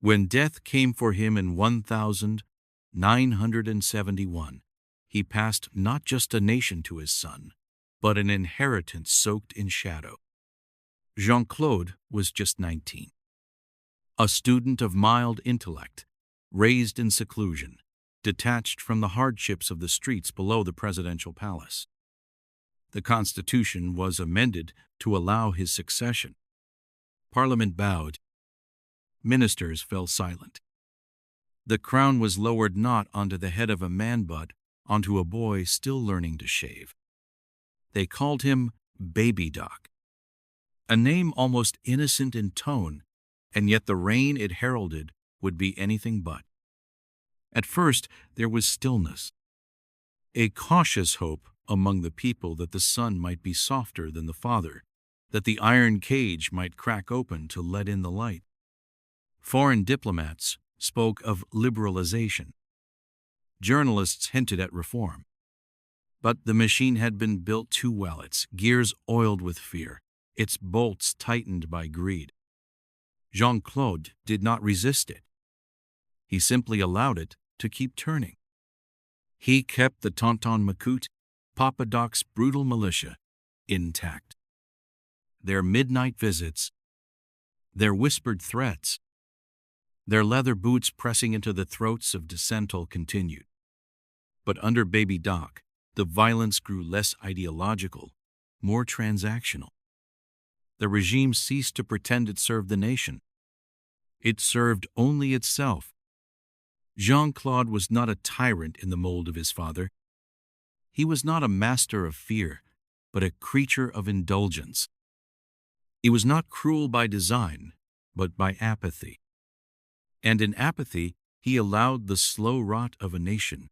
When death came for him in 1971, he passed not just a nation to his son, but an inheritance soaked in shadow. Jean-Claude was just 19. A student of mild intellect, raised in seclusion, detached from the hardships of the streets below the presidential palace. The Constitution was amended to allow his succession. Parliament bowed. Ministers fell silent. The crown was lowered not onto the head of a man but onto a boy still learning to shave. They called him Baby Doc, a name almost innocent in tone, and yet the reign it heralded would be anything but. At first, there was stillness, a cautious hope among the people that the son might be softer than the father, that the iron cage might crack open to let in the light. Foreign diplomats spoke of liberalization. Journalists hinted at reform. But the machine had been built too well, its gears oiled with fear, its bolts tightened by greed. Jean-Claude did not resist it. He simply allowed it to keep turning. He kept the Tonton Macoute, Papadoc's brutal militia, intact. Their midnight visits, their whispered threats, their leather boots pressing into the throats of dissenters continued. But under Baby Doc, the violence grew less ideological, more transactional. The regime ceased to pretend it served the nation. It served only itself. Jean-Claude was not a tyrant in the mold of his father. He was not a master of fear, but a creature of indulgence. He was not cruel by design, but by apathy. And in apathy, he allowed the slow rot of a nation.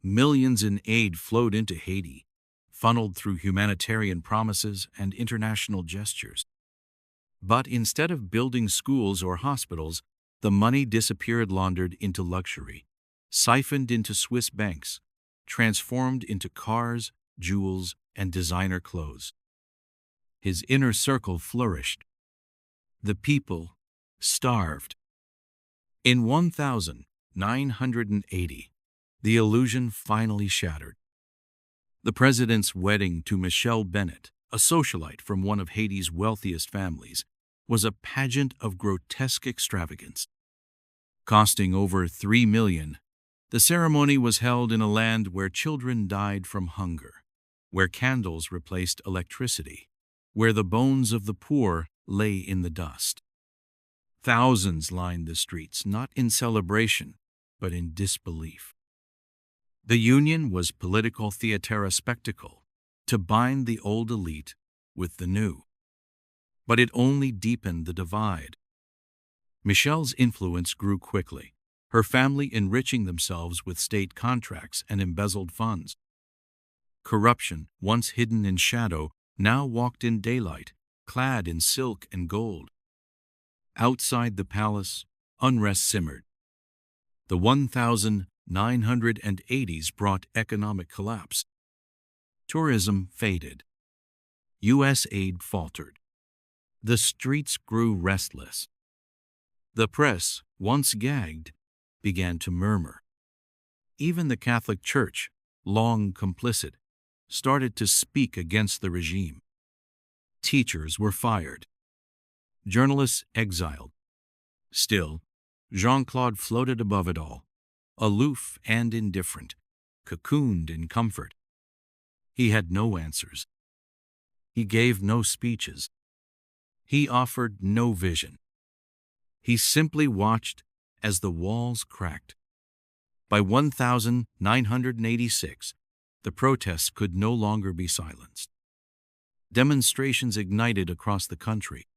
Millions in aid flowed into Haiti, funneled through humanitarian promises and international gestures. But instead of building schools or hospitals, the money disappeared laundered into luxury, siphoned into Swiss banks, transformed into cars, jewels, and designer clothes. His inner circle flourished. The people starved. In 1980, the illusion finally shattered. The president's wedding to Michelle Bennett, a socialite from one of Haiti's wealthiest families, was a pageant of grotesque extravagance. Costing over $3 million, the ceremony was held in a land where children died from hunger, where candles replaced electricity, where the bones of the poor lay in the dust. Thousands lined the streets, not in celebration, but in disbelief. The Union was political theater spectacle to bind the old elite with the new. But it only deepened the divide. Michelle's influence grew quickly, her family enriching themselves with state contracts and embezzled funds. Corruption, once hidden in shadow, now walked in daylight, clad in silk and gold. Outside the palace, unrest simmered. The 1980s brought economic collapse. Tourism faded. U.S. aid faltered. The streets grew restless. The press, once gagged, began to murmur. Even the Catholic Church, long complicit, started to speak against the regime. Teachers were fired. Journalists exiled. Still, Jean-Claude floated above it all, aloof and indifferent, cocooned in comfort. He had no answers. He gave no speeches. He offered no vision. He simply watched as the walls cracked. By 1986, the protests could no longer be silenced. Demonstrations ignited across the country.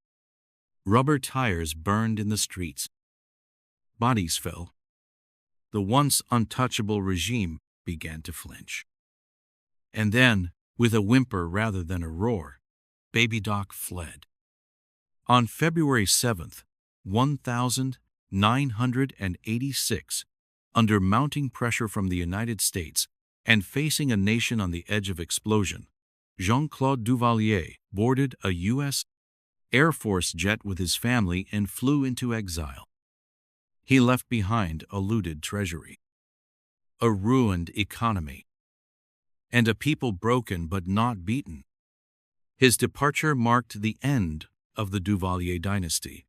Rubber tires burned in the streets. Bodies fell. The once untouchable regime began to flinch. And then, with a whimper rather than a roar, Baby Doc fled. On February 7th, 1986, under mounting pressure from the United States and facing a nation on the edge of explosion, Jean-Claude Duvalier boarded a U.S. Air Force jet with his family and flew into exile. He left behind a looted treasury, a ruined economy, and a people broken but not beaten. His departure marked the end of the Duvalier dynasty,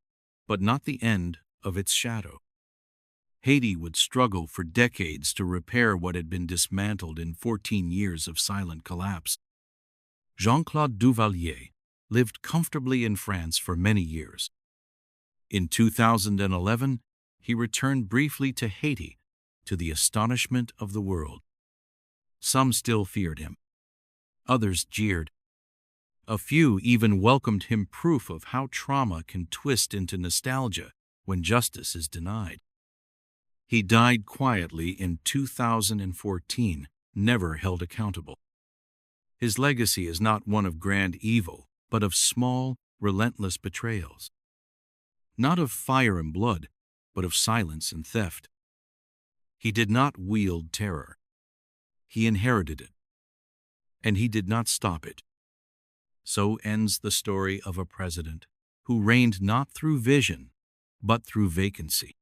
but not the end of its shadow. Haiti would struggle for decades to repair what had been dismantled in 14 years of silent collapse. Jean-Claude Duvalier lived comfortably in France for many years. In 2011, he returned briefly to Haiti, to the astonishment of the world. Some still feared him. Others jeered. A few even welcomed him, proof of how trauma can twist into nostalgia when justice is denied. He died quietly in 2014, never held accountable. His legacy is not one of grand evil, but of small, relentless betrayals. Not of fire and blood, but of silence and theft. He did not wield terror. He inherited it. And he did not stop it. So ends the story of a president who reigned not through vision, but through vacancy.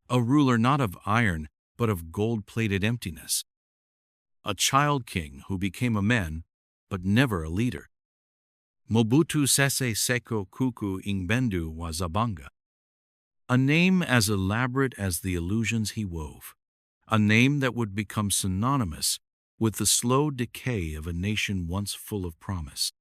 A ruler not of iron, but of gold-plated emptiness. A child king who became a man, but never a leader. Mobutu Sese Seko Kuku Ingbendu Wazabanga. A name as elaborate as the illusions he wove. A name that would become synonymous with the slow decay of a nation once full of promise.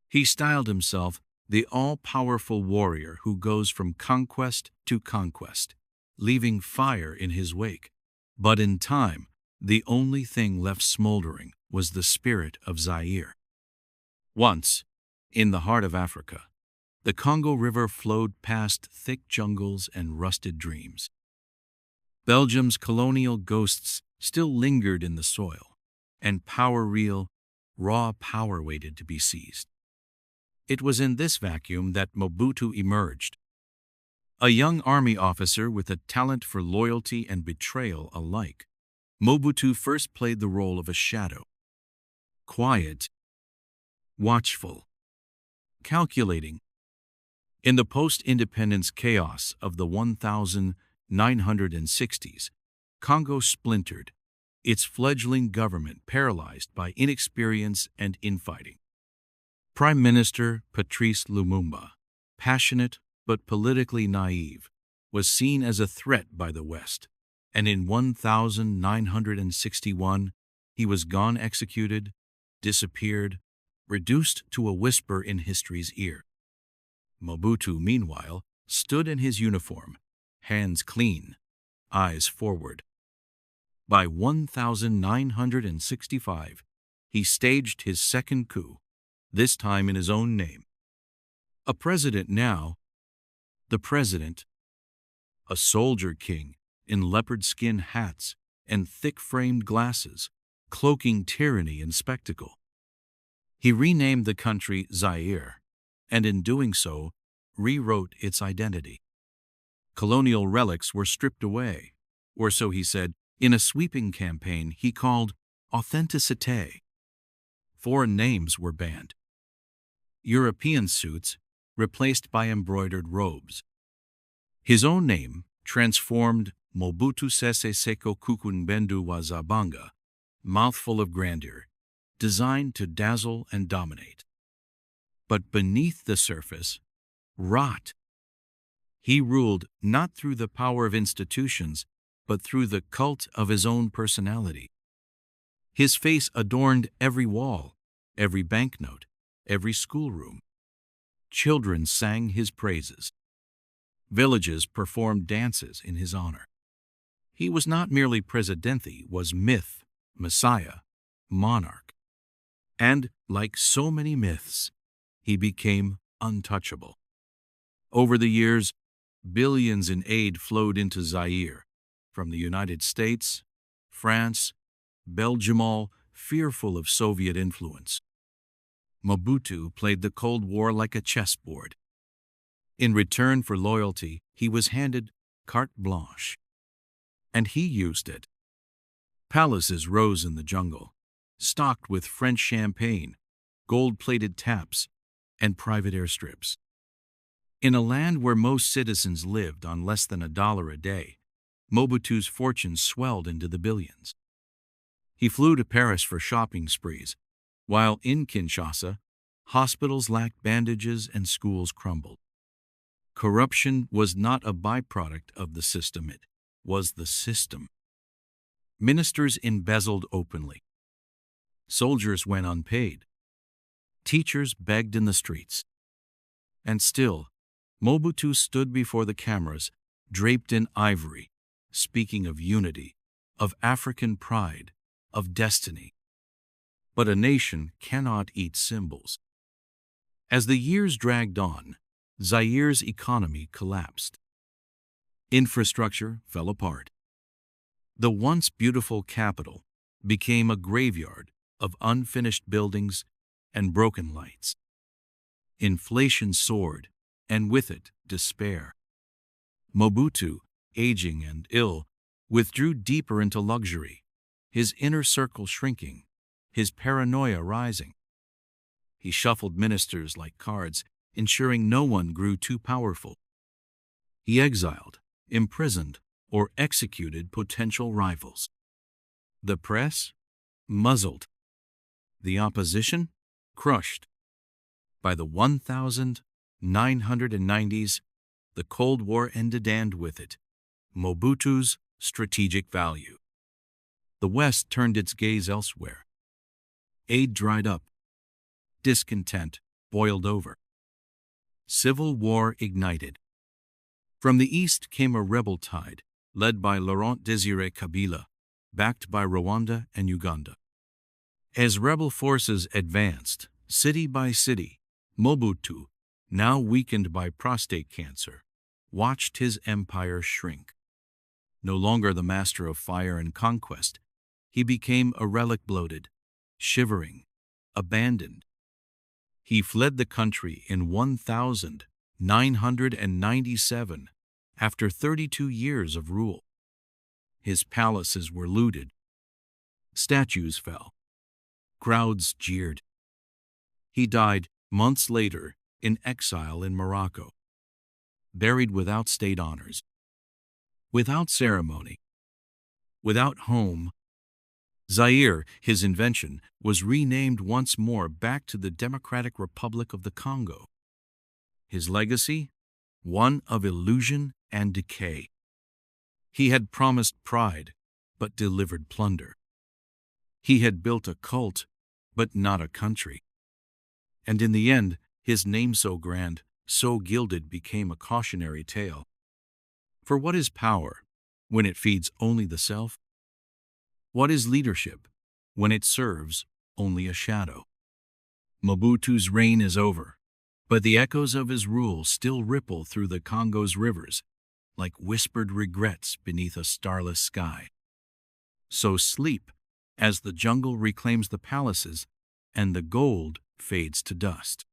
He styled himself the all-powerful warrior who goes from conquest to conquest, leaving fire in his wake. But in time, the only thing left smoldering was the spirit of Zaire. Once, in the heart of Africa, the Congo River flowed past thick jungles and rusted dreams. Belgium's colonial ghosts still lingered in the soil, and raw power waited to be seized. It was in this vacuum that Mobutu emerged. A young army officer with a talent for loyalty and betrayal alike, Mobutu first played the role of a shadow. Quiet, watchful, calculating. In the post-independence chaos of the 1960s, Congo splintered, its fledgling government paralyzed by inexperience and infighting. Prime Minister Patrice Lumumba, passionate but politically naive, was seen as a threat by the West, and in 1961 he was executed, disappeared, reduced to a whisper in history's ear. Mobutu, meanwhile, stood in his uniform, hands clean, eyes forward. By 1965, he staged his second coup, this time in his own name. A president now, the president, a soldier king in leopard skin hats and thick-framed glasses, cloaking tyranny and spectacle. He renamed the country Zaire, and in doing so, rewrote its identity. Colonial relics were stripped away, or so he said, in a sweeping campaign he called authenticité. Foreign names were banned. European suits replaced by embroidered robes. His own name, transformed Mobutu Sese Seko Kuku Nbendu wa Zabanga, mouthful of grandeur, designed to dazzle and dominate. But beneath the surface, rot. He ruled not through the power of institutions, but through the cult of his own personality. His face adorned every wall, every banknote, every schoolroom. Children sang his praises. Villages performed dances in his honor. He was not merely presidente, was myth, messiah, monarch. And, like so many myths, he became untouchable. Over the years, billions in aid flowed into Zaire, from the United States, France, Belgium, all fearful of Soviet influence. Mobutu played the Cold War like a chessboard. In return for loyalty, he was handed carte blanche. And he used it. Palaces rose in the jungle, stocked with French champagne, gold-plated taps, and private airstrips. In a land where most citizens lived on less than $1 a day, Mobutu's fortune swelled into the billions. He flew to Paris for shopping sprees, while in Kinshasa, hospitals lacked bandages and schools crumbled. Corruption was not a byproduct of the system, it was the system. Ministers embezzled openly. Soldiers went unpaid. Teachers begged in the streets. And still, Mobutu stood before the cameras, draped in ivory, speaking of unity, of African pride, of destiny. But a nation cannot eat symbols. As the years dragged on, Zaire's economy collapsed. Infrastructure fell apart. The once beautiful capital became a graveyard of unfinished buildings and broken lights. Inflation soared, and with it, despair. Mobutu, aging and ill, withdrew deeper into luxury, his inner circle shrinking, his paranoia rising. He shuffled ministers like cards, ensuring no one grew too powerful. He exiled, imprisoned, or executed potential rivals. The press? Muzzled. The opposition? Crushed. By the 1990s, the Cold War ended, and with it, Mobutu's strategic value. The West turned its gaze elsewhere. Aid dried up. Discontent boiled over. Civil war ignited. From the east came a rebel tide, led by Laurent Désiré Kabila, backed by Rwanda and Uganda. As rebel forces advanced, city by city, Mobutu, now weakened by prostate cancer, watched his empire shrink. No longer the master of fire and conquest, he became a relic, bloated, shivering, abandoned. He fled the country in 1997 after 32 years of rule. His palaces were looted. Statues fell. Crowds jeered. He died months later in exile in Morocco, buried without state honors, without ceremony, without home. Zaire, his invention, was renamed once more back to the Democratic Republic of the Congo. His legacy? One of illusion and decay. He had promised pride, but delivered plunder. He had built a cult, but not a country. And in the end, his name so grand, so gilded, became a cautionary tale. For what is power when it feeds only the self? What is leadership when it serves only a shadow? Mobutu's reign is over, but the echoes of his rule still ripple through the Congo's rivers like whispered regrets beneath a starless sky. So sleep as the jungle reclaims the palaces and the gold fades to dust.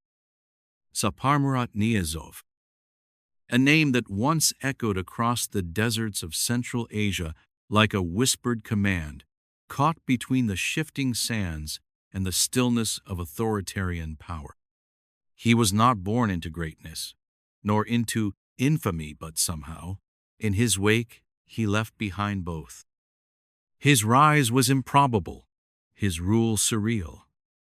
Saparmurat Niyazov, a name that once echoed across the deserts of Central Asia like a whispered command, caught between the shifting sands and the stillness of authoritarian power. He was not born into greatness, nor into infamy, but somehow, in his wake, he left behind both. His rise was improbable, his rule surreal,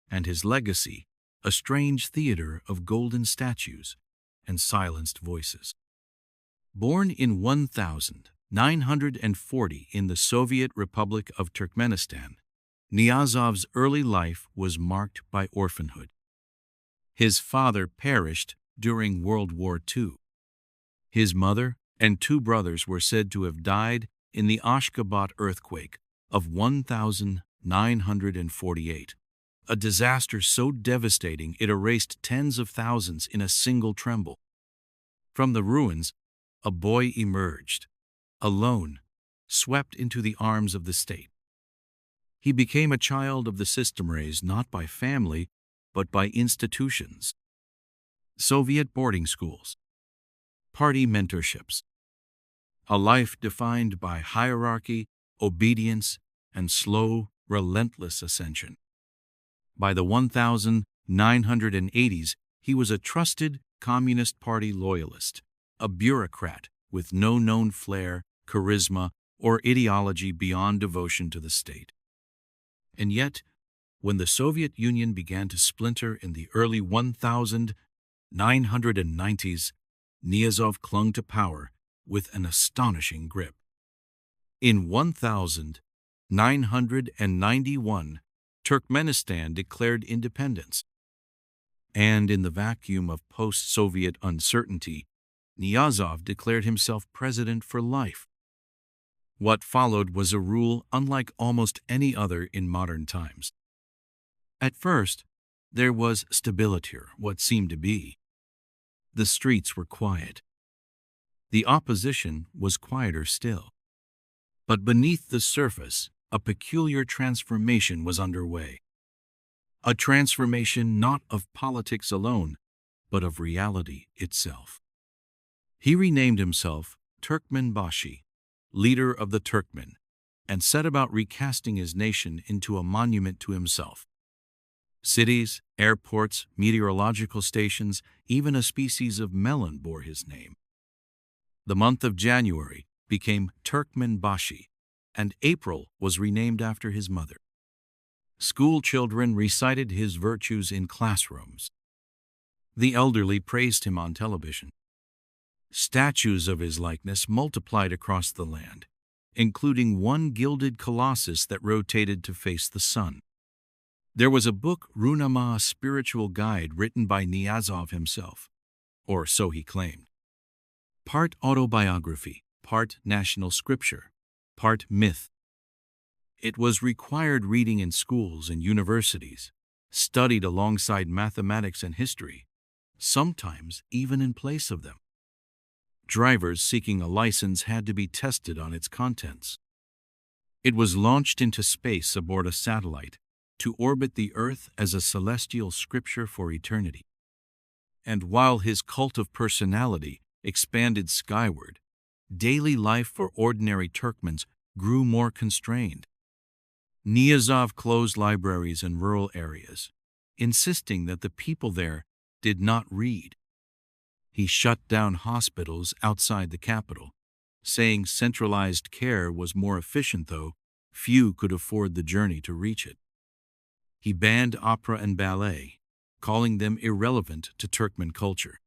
and his legacy a strange theater of golden statues and silenced voices. Born in 1940 in the Soviet Republic of Turkmenistan, Niyazov's early life was marked by orphanhood. His father perished during World War II. His mother and two brothers were said to have died in the Ashgabat earthquake of 1948, a disaster so devastating it erased tens of thousands in a single tremble. From the ruins, a boy emerged, alone, swept into the arms of the state. He became a child of the system raised not by family, but by institutions. Soviet boarding schools, party mentorships, a life defined by hierarchy, obedience, and slow, relentless ascension. By the 1980s, he was a trusted Communist Party loyalist, a bureaucrat with no known flair, charisma, or ideology beyond devotion to the state. And yet, when the Soviet Union began to splinter in the early 1990s, Niyazov clung to power with an astonishing grip. In 1991, Turkmenistan declared independence. And in the vacuum of post-Soviet uncertainty, Niyazov declared himself president for life. What followed was a rule unlike almost any other in modern times. At first, there was stability, or what seemed to be. The streets were quiet. The opposition was quieter still. But beneath the surface, a peculiar transformation was underway. A transformation not of politics alone, but of reality itself. He renamed himself Turkmenbashi, leader of the Turkmen, and set about recasting his nation into a monument to himself. Cities, airports, meteorological stations, even a species of melon bore his name. The month of January became Turkmenbashi, and April was renamed after his mother. School children recited his virtues in classrooms. The elderly praised him on television. Statues of his likeness multiplied across the land, including one gilded colossus that rotated to face the sun. There was a book, Runama, a spiritual guide written by Niyazov himself, or so he claimed. Part autobiography, part national scripture, part myth. It was required reading in schools and universities, studied alongside mathematics and history, sometimes even in place of them. Drivers seeking a license had to be tested on its contents. It was launched into space aboard a satellite to orbit the Earth as a celestial scripture for eternity. And while his cult of personality expanded skyward, daily life for ordinary Turkmens grew more constrained. Niyazov closed libraries in rural areas, insisting that the people there did not read. He shut down hospitals outside the capital, saying centralized care was more efficient, though few could afford the journey to reach it. He banned opera and ballet, calling them irrelevant to Turkmen culture.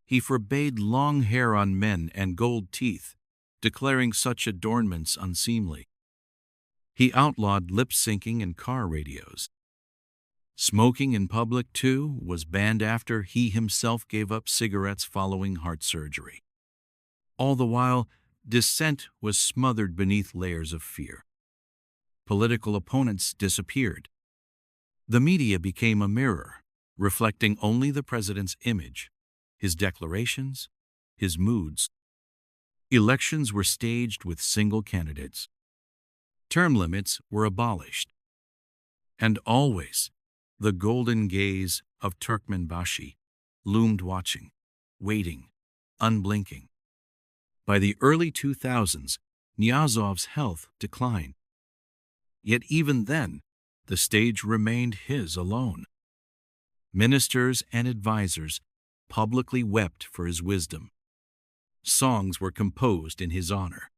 He forbade long hair on men and gold teeth, declaring such adornments unseemly. He outlawed lip-syncing and car radios. Smoking in public, too, was banned after he himself gave up cigarettes following heart surgery. All the while, dissent was smothered beneath layers of fear. Political opponents disappeared. The media became a mirror, reflecting only the president's image, his declarations, his moods. Elections were staged with single candidates. Term limits were abolished. And always, the golden gaze of Turkmenbashi loomed watching, waiting, unblinking. By the early 2000s, Niyazov's health declined. Yet even then, the stage remained his alone. Ministers and advisers publicly wept for his wisdom. Songs were composed in his honor.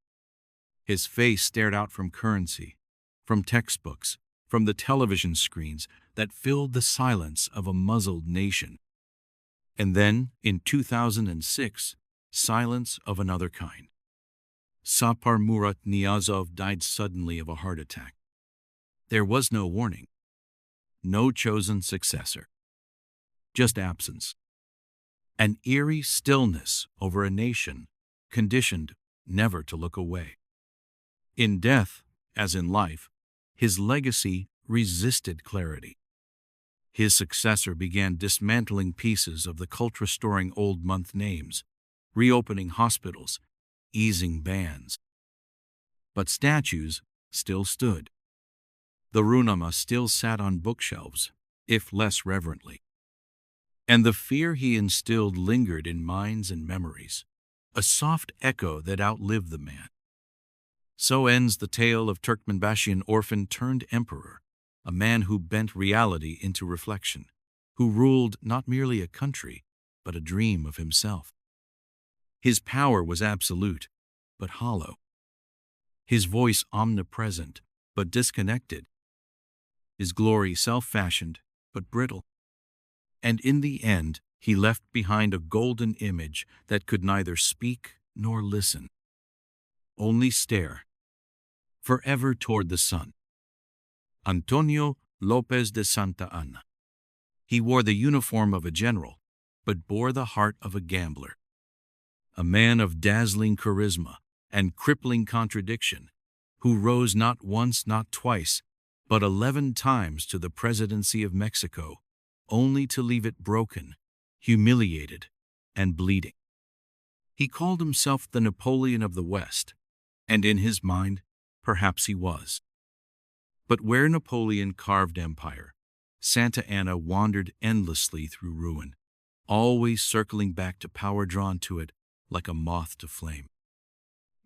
His face stared out from currency, from textbooks, from the television screens that filled the silence of a muzzled nation. And then, in 2006, silence of another kind. Saparmurat Niyazov died suddenly of a heart attack. There was no warning, no chosen successor, just absence. An eerie stillness over a nation conditioned never to look away. In death, as in life, his legacy resisted clarity. His successor began dismantling pieces of the cult-restoring old month names, reopening hospitals, easing bans. But statues still stood. The runama still sat on bookshelves, if less reverently. And the fear he instilled lingered in minds and memories, a soft echo that outlived the man. So ends the tale of Turkmenbashian orphan turned emperor, a man who bent reality into reflection, who ruled not merely a country, but a dream of himself. His power was absolute, but hollow. His voice omnipresent, but disconnected. His glory self-fashioned, but brittle. And in the end, he left behind a golden image that could neither speak nor listen, only stare, forever toward the sun. Antonio López de Santa Anna. He wore the uniform of a general, but bore the heart of a gambler. A man of dazzling charisma and crippling contradiction, who rose not once, not twice, but 11 times to the presidency of Mexico, only to leave it broken, humiliated, and bleeding. He called himself the Napoleon of the West, and in his mind, perhaps he was. But where Napoleon carved empire, Santa Anna wandered endlessly through ruin, always circling back to power drawn to it like a moth to flame.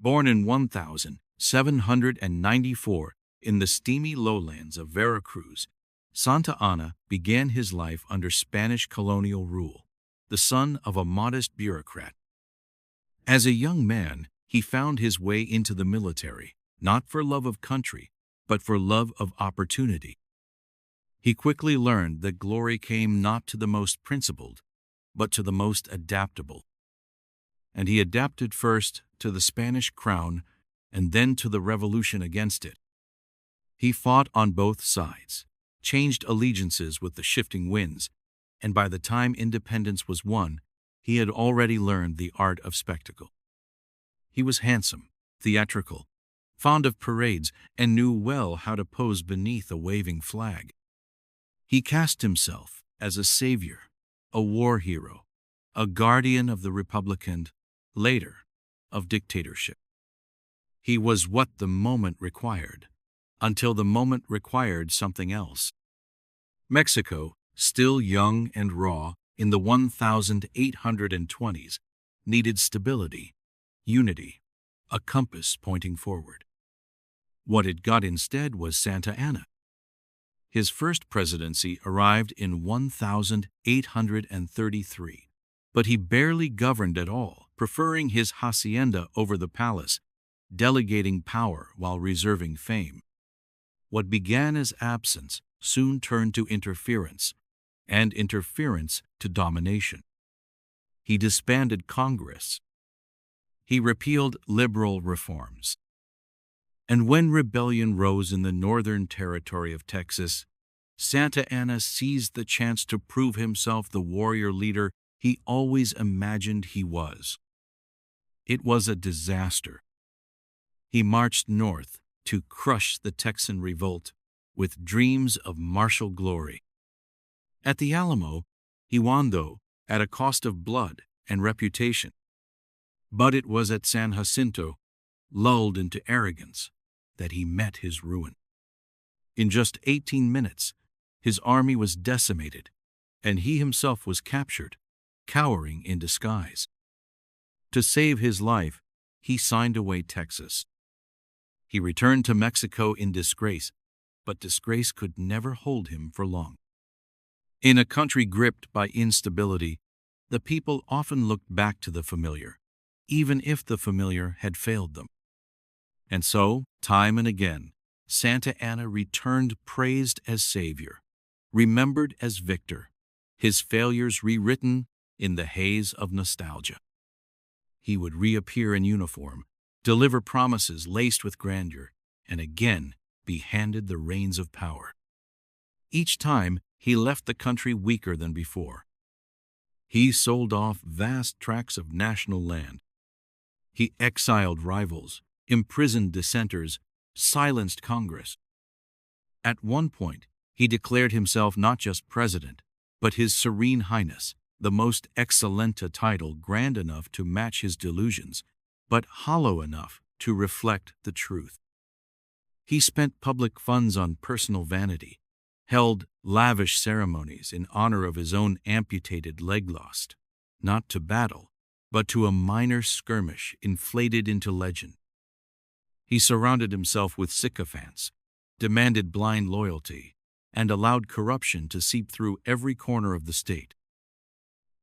Born in 1794 in the steamy lowlands of Veracruz, Santa Anna began his life under Spanish colonial rule, the son of a modest bureaucrat. As a young man, he found his way into the military, not for love of country, but for love of opportunity. He quickly learned that glory came not to the most principled, but to the most adaptable. And he adapted first to the Spanish crown and then to the revolution against it. He fought on both sides, changed allegiances with the shifting winds, and by the time independence was won, he had already learned the art of spectacle. He was handsome, theatrical, fond of parades, and knew well how to pose beneath a waving flag. He cast himself as a savior, a war hero, a guardian of the republic and, later, of dictatorship. He was what the moment required, until the moment required something else. Mexico, still young and raw in the 1820s, needed stability, unity, a compass pointing forward. What it got instead was Santa Anna. His first presidency arrived in 1833, but he barely governed at all, preferring his hacienda over the palace, delegating power while reserving fame. What began as absence soon turned to interference, and interference to domination. He disbanded Congress. He repealed liberal reforms. And when rebellion rose in the northern territory of Texas, Santa Anna seized the chance to prove himself the warrior leader he always imagined he was. It was a disaster. He marched north to crush the Texan revolt with dreams of martial glory. At the Alamo, he won, though, at a cost of blood and reputation. But it was at San Jacinto, lulled into arrogance, that he met his ruin. In just 18 minutes, his army was decimated, and he himself was captured, cowering in disguise. To save his life, he signed away Texas. He returned to Mexico in disgrace, but disgrace could never hold him for long. In a country gripped by instability, the people often looked back to the familiar, even if the familiar had failed them. And so, time and again, Santa Anna returned praised as savior, remembered as victor, his failures rewritten in the haze of nostalgia. He would reappear in uniform, deliver promises laced with grandeur, and again be handed the reins of power. Each time, he left the country weaker than before. He sold off vast tracts of national land. He exiled rivals, imprisoned dissenters, silenced Congress. At one point, he declared himself not just president, but His Serene Highness, the most excellenta title grand enough to match his delusions, but hollow enough to reflect the truth. He spent public funds on personal vanity, held lavish ceremonies in honor of his own amputated leg lost, not to battle, but to a minor skirmish inflated into legend. He surrounded himself with sycophants, demanded blind loyalty, and allowed corruption to seep through every corner of the state.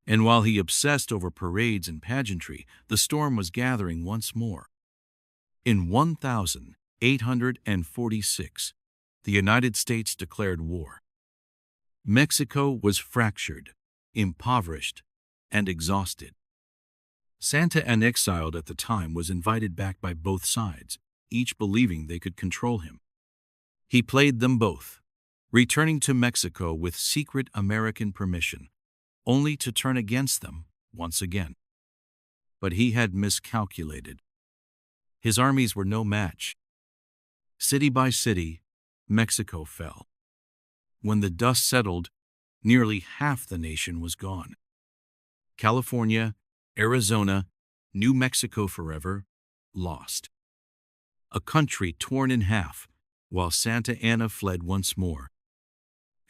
And while he obsessed over parades and pageantry, the storm was gathering once more. In 1846, the United States declared war. Mexico was fractured, impoverished, and exhausted. Santa Anna, exiled at the time, was invited back by both sides, each believing they could control him. He played them both, returning to Mexico with secret American permission, only to turn against them once again. But he had miscalculated. His armies were no match. City by city, Mexico fell. When the dust settled, nearly half the nation was gone. California, Arizona, New Mexico forever, lost. A country torn in half, while Santa Anna fled once more.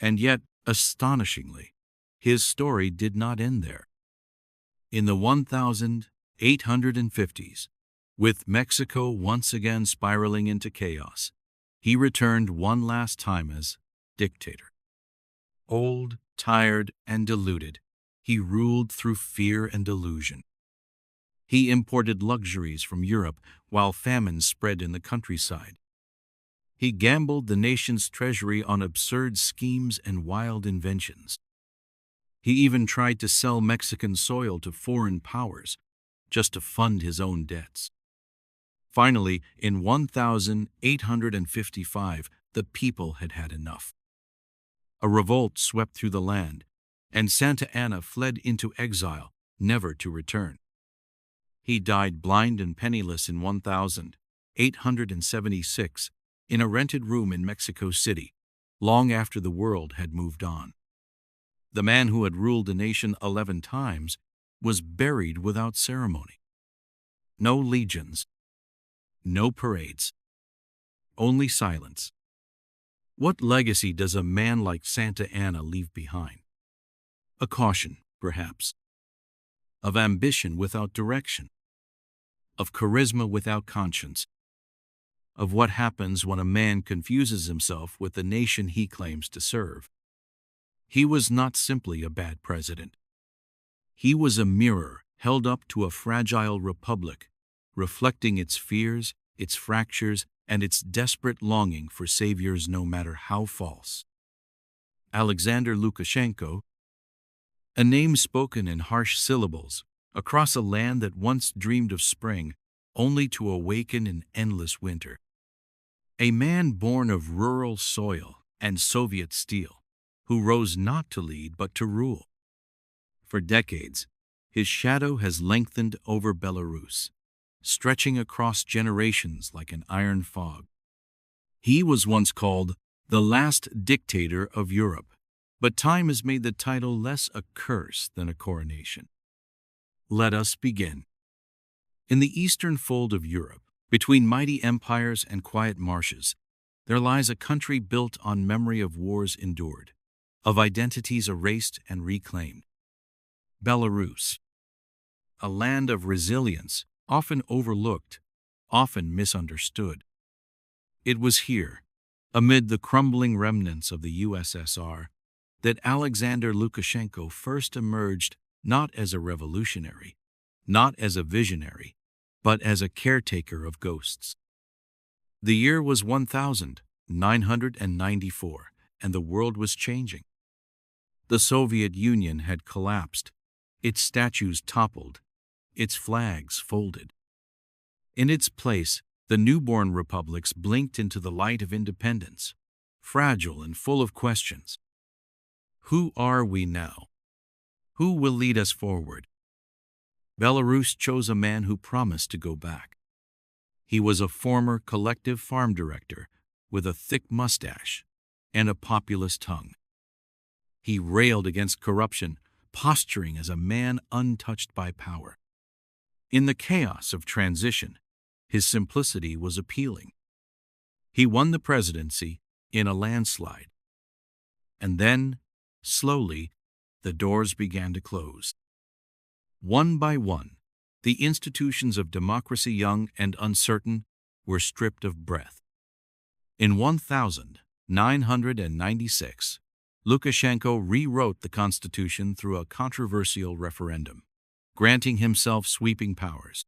And yet, astonishingly, his story did not end there. In the 1850s, with Mexico once again spiraling into chaos, he returned one last time as dictator. Old, tired, and deluded, he ruled through fear and delusion. He imported luxuries from Europe while famine spread in the countryside. He gambled the nation's treasury on absurd schemes and wild inventions. He even tried to sell Mexican soil to foreign powers just to fund his own debts. Finally, in 1855, the people had had enough. A revolt swept through the land, and Santa Anna fled into exile, never to return. He died blind and penniless in 1876 in a rented room in Mexico City, long after the world had moved on. The man who had ruled the nation 11 times was buried without ceremony. No legions, no parades, only silence. What legacy does a man like Santa Anna leave behind? A caution, perhaps, of ambition without direction, of charisma without conscience, of what happens when a man confuses himself with the nation he claims to serve. He was not simply a bad president. He was a mirror held up to a fragile republic, reflecting its fears, its fractures, and its desperate longing for saviors no matter how false. Alexander Lukashenko, a name spoken in harsh syllables across a land that once dreamed of spring, only to awaken in endless winter. A man born of rural soil and Soviet steel. who rose not to lead but to rule. For decades, his shadow has lengthened over Belarus, stretching across generations like an iron fog. He was once called the last dictator of Europe, but time has made the title less a curse than a coronation. Let us begin. In the eastern fold of Europe, between mighty empires and quiet marshes, there lies a country built on memory of wars endured, of identities erased and reclaimed. Belarus, a land of resilience, often overlooked, often misunderstood. It was here, amid the crumbling remnants of the USSR, that Alexander Lukashenko first emerged not as a revolutionary, not as a visionary, but as a caretaker of ghosts. The year was 1994, and the world was changing. The Soviet Union had collapsed, its statues toppled, its flags folded. In its place, the newborn republics blinked into the light of independence, fragile and full of questions. Who are we now? Who will lead us forward? Belarus chose a man who promised to go back. He was a former collective farm director with a thick mustache and a populous tongue. He railed against corruption, posturing as a man untouched by power. In the chaos of transition, his simplicity was appealing. He won the presidency in a landslide. And then, slowly, the doors began to close. One by one, the institutions of democracy, young and uncertain, were stripped of breath. In 1996, Lukashenko rewrote the constitution through a controversial referendum, granting himself sweeping powers.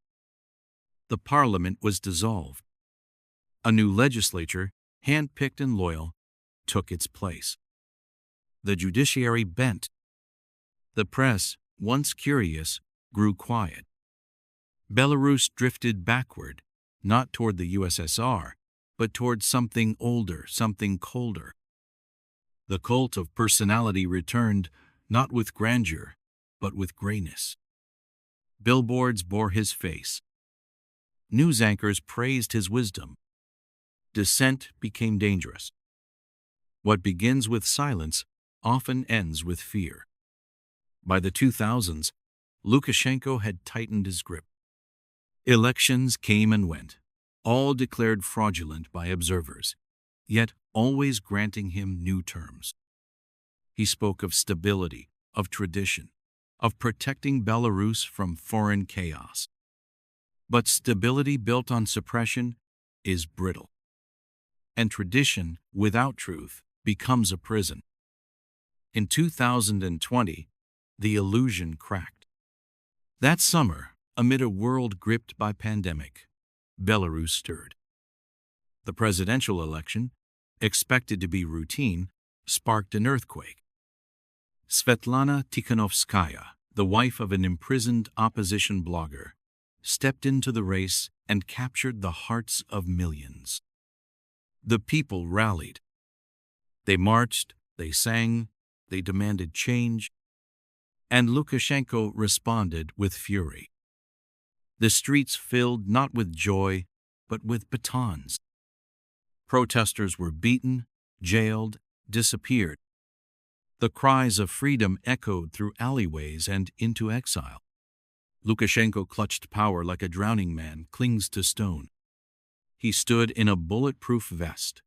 The parliament was dissolved. A new legislature, hand-picked and loyal, took its place. The judiciary bent. The press, once curious, grew quiet. Belarus drifted backward, not toward the USSR, but toward something older, something colder. The cult of personality returned, not with grandeur, but with grayness. Billboards bore his face. News anchors praised his wisdom. Dissent became dangerous. What begins with silence often ends with fear. By the 2000s, Lukashenko had tightened his grip. Elections came and went, all declared fraudulent by observers, yet always granting him new terms. He spoke of stability, of tradition, of protecting Belarus from foreign chaos. But stability built on suppression is brittle, and tradition without truth becomes a prison. In 2020, the illusion cracked. That summer, amid a world gripped by pandemic, Belarus stirred. The presidential election, expected to be routine, sparked an earthquake. Svetlana Tikhanovskaya, the wife of an imprisoned opposition blogger, stepped into the race and captured the hearts of millions. The people rallied. They marched, they sang, they demanded change, and Lukashenko responded with fury. The streets filled not with joy, but with batons. Protesters were beaten, jailed, disappeared. The cries of freedom echoed through alleyways and into exile. Lukashenko clutched power like a drowning man clings to stone. He stood in a bulletproof vest,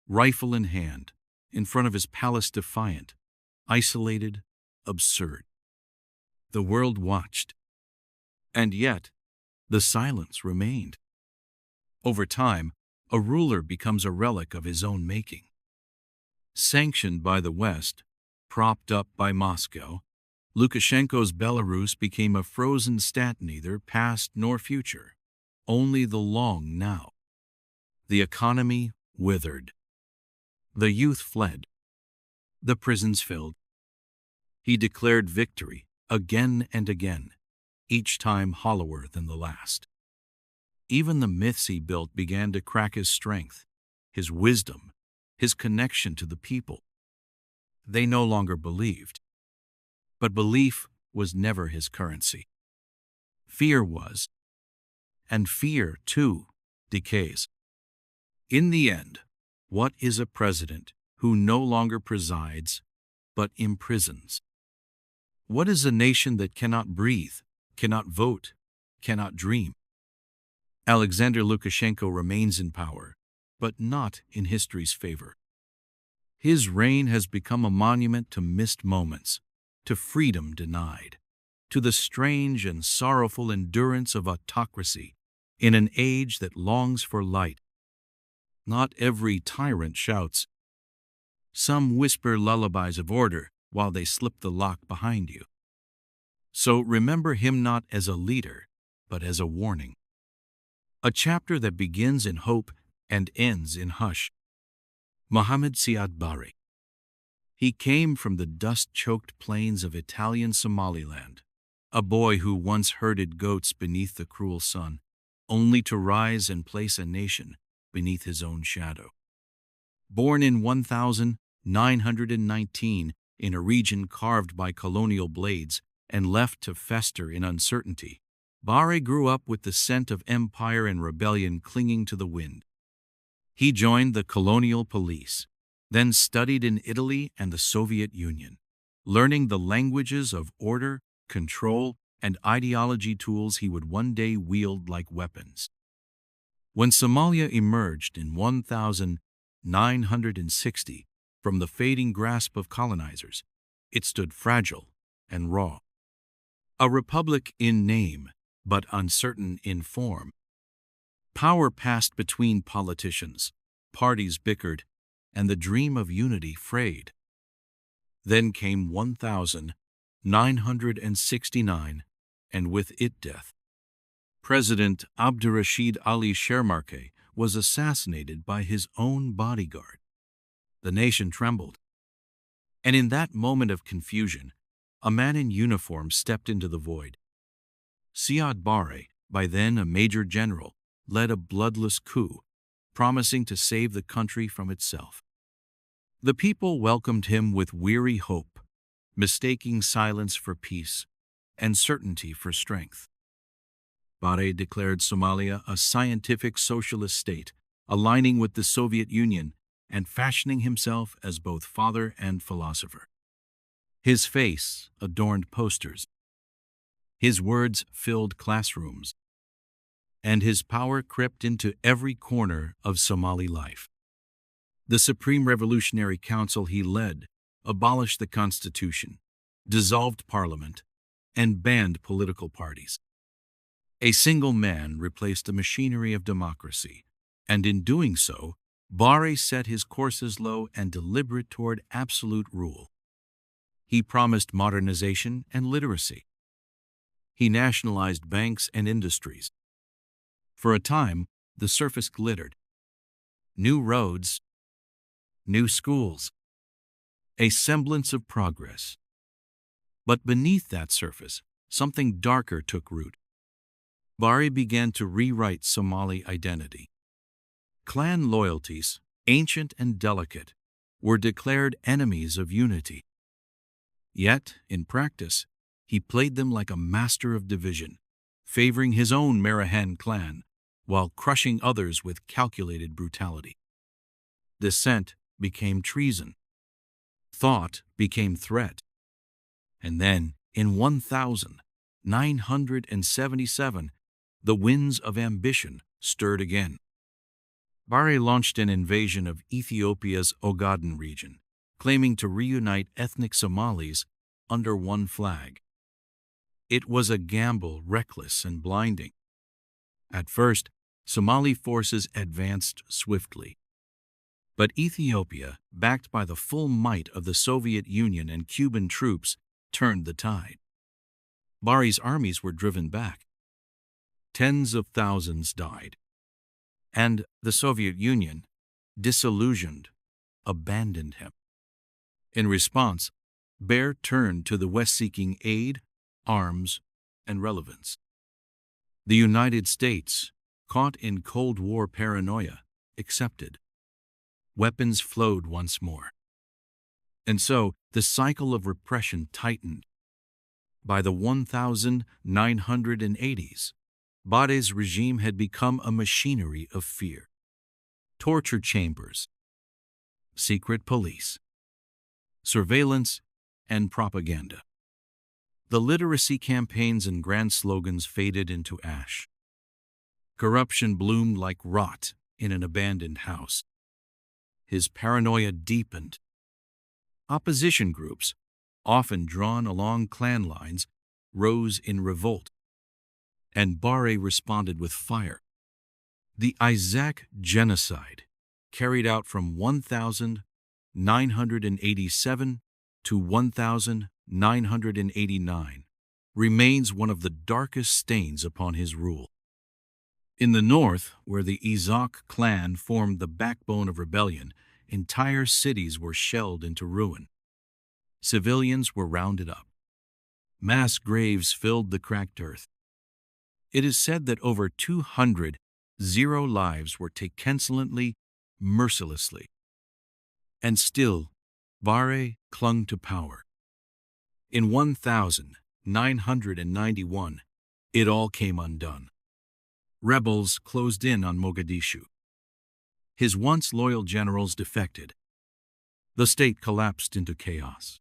rifle in hand, in front of his palace defiant, isolated, absurd. The world watched. And yet, the silence remained. Over time, a ruler becomes a relic of his own making. Sanctioned by the West, propped up by Moscow, Lukashenko's Belarus became a frozen stat, neither past nor future, only the long now. The economy withered. The youth fled. The prisons filled. He declared victory again and again, each time hollower than the last. Even the myths he built began to crack his strength, his wisdom, his connection to the people. They no longer believed. But belief was never his currency. Fear was, and fear, too, decays. In the end, what is a president who no longer presides, but imprisons? What is a nation that cannot breathe, cannot vote, cannot dream? Alexander Lukashenko remains in power, but not in history's favor. His reign has become a monument to missed moments, to freedom denied, to the strange and sorrowful endurance of autocracy in an age that longs for light. Not every tyrant shouts. Some whisper lullabies of order while they slip the lock behind you. So remember him not as a leader, but as a warning. A chapter that begins in hope and ends in hush. Mohamed Siad Barre. He came from the dust-choked plains of Italian Somaliland, a boy who once herded goats beneath the cruel sun, only to rise and place a nation beneath his own shadow. Born in 1919 in a region carved by colonial blades and left to fester in uncertainty, Barre grew up with the scent of empire and rebellion clinging to the wind. He joined the colonial police, then studied in Italy and the Soviet Union, learning the languages of order, control, and ideology, tools he would one day wield like weapons. When Somalia emerged in 1960 from the fading grasp of colonizers, it stood fragile and raw. A republic in name, but uncertain in form. Power passed between politicians, parties bickered, and the dream of unity frayed. Then came 1969, and with it death. President Abdurrashid Ali Shermarke was assassinated by his own bodyguard. The nation trembled. And in that moment of confusion, a man in uniform stepped into the void. Siad Barre, by then a major general, led a bloodless coup, promising to save the country from itself. The people welcomed him with weary hope, mistaking silence for peace and certainty for strength. Barre declared Somalia a scientific socialist state, aligning with the Soviet Union and fashioning himself as both father and philosopher. His face adorned posters. His words filled classrooms, and his power crept into every corner of Somali life. The Supreme Revolutionary Council he led abolished the constitution, dissolved parliament, and banned political parties. A single man replaced the machinery of democracy, and in doing so, Barre set his courses low and deliberate toward absolute rule. He promised modernization and literacy. He nationalized banks and industries. For a time, the surface glittered. New roads, new schools, a semblance of progress. But beneath that surface, something darker took root. Barre began to rewrite Somali identity. Clan loyalties, ancient and delicate, were declared enemies of unity. Yet, in practice, he played them like a master of division, favoring his own Marahan clan while crushing others with calculated brutality. Dissent became treason. Thought became threat. And then, in 1977, the winds of ambition stirred again. Barre launched an invasion of Ethiopia's Ogaden region, claiming to reunite ethnic Somalis under one flag. It was a gamble reckless and blinding. At first, Somali forces advanced swiftly. But Ethiopia, backed by the full might of the Soviet Union and Cuban troops, turned the tide. Barre's armies were driven back. Tens of thousands died. And the Soviet Union, disillusioned, abandoned him. In response, Barre turned to the West seeking aid, arms, and relevance. The United States, caught in Cold War paranoia, accepted. Weapons flowed once more. And so the cycle of repression tightened. By the 1980s, Barre's regime had become a machinery of fear. Torture chambers, secret police, surveillance, and propaganda. The literacy campaigns and grand slogans faded into ash. Corruption bloomed like rot in an abandoned house. His paranoia deepened. Opposition groups, often drawn along clan lines, rose in revolt. And Barre responded with fire. The Isaac genocide, carried out from 1987 to 1989, remains one of the darkest stains upon his rule. In the north, where the Isaac clan formed the backbone of rebellion, entire cities were shelled into ruin. Civilians were rounded up. Mass graves filled the cracked earth. It is said that over 200 lives were taken silently, mercilessly. And still, Barre clung to power. In 1991, it all came undone. Rebels closed in on Mogadishu. His once loyal generals defected. The state collapsed into chaos.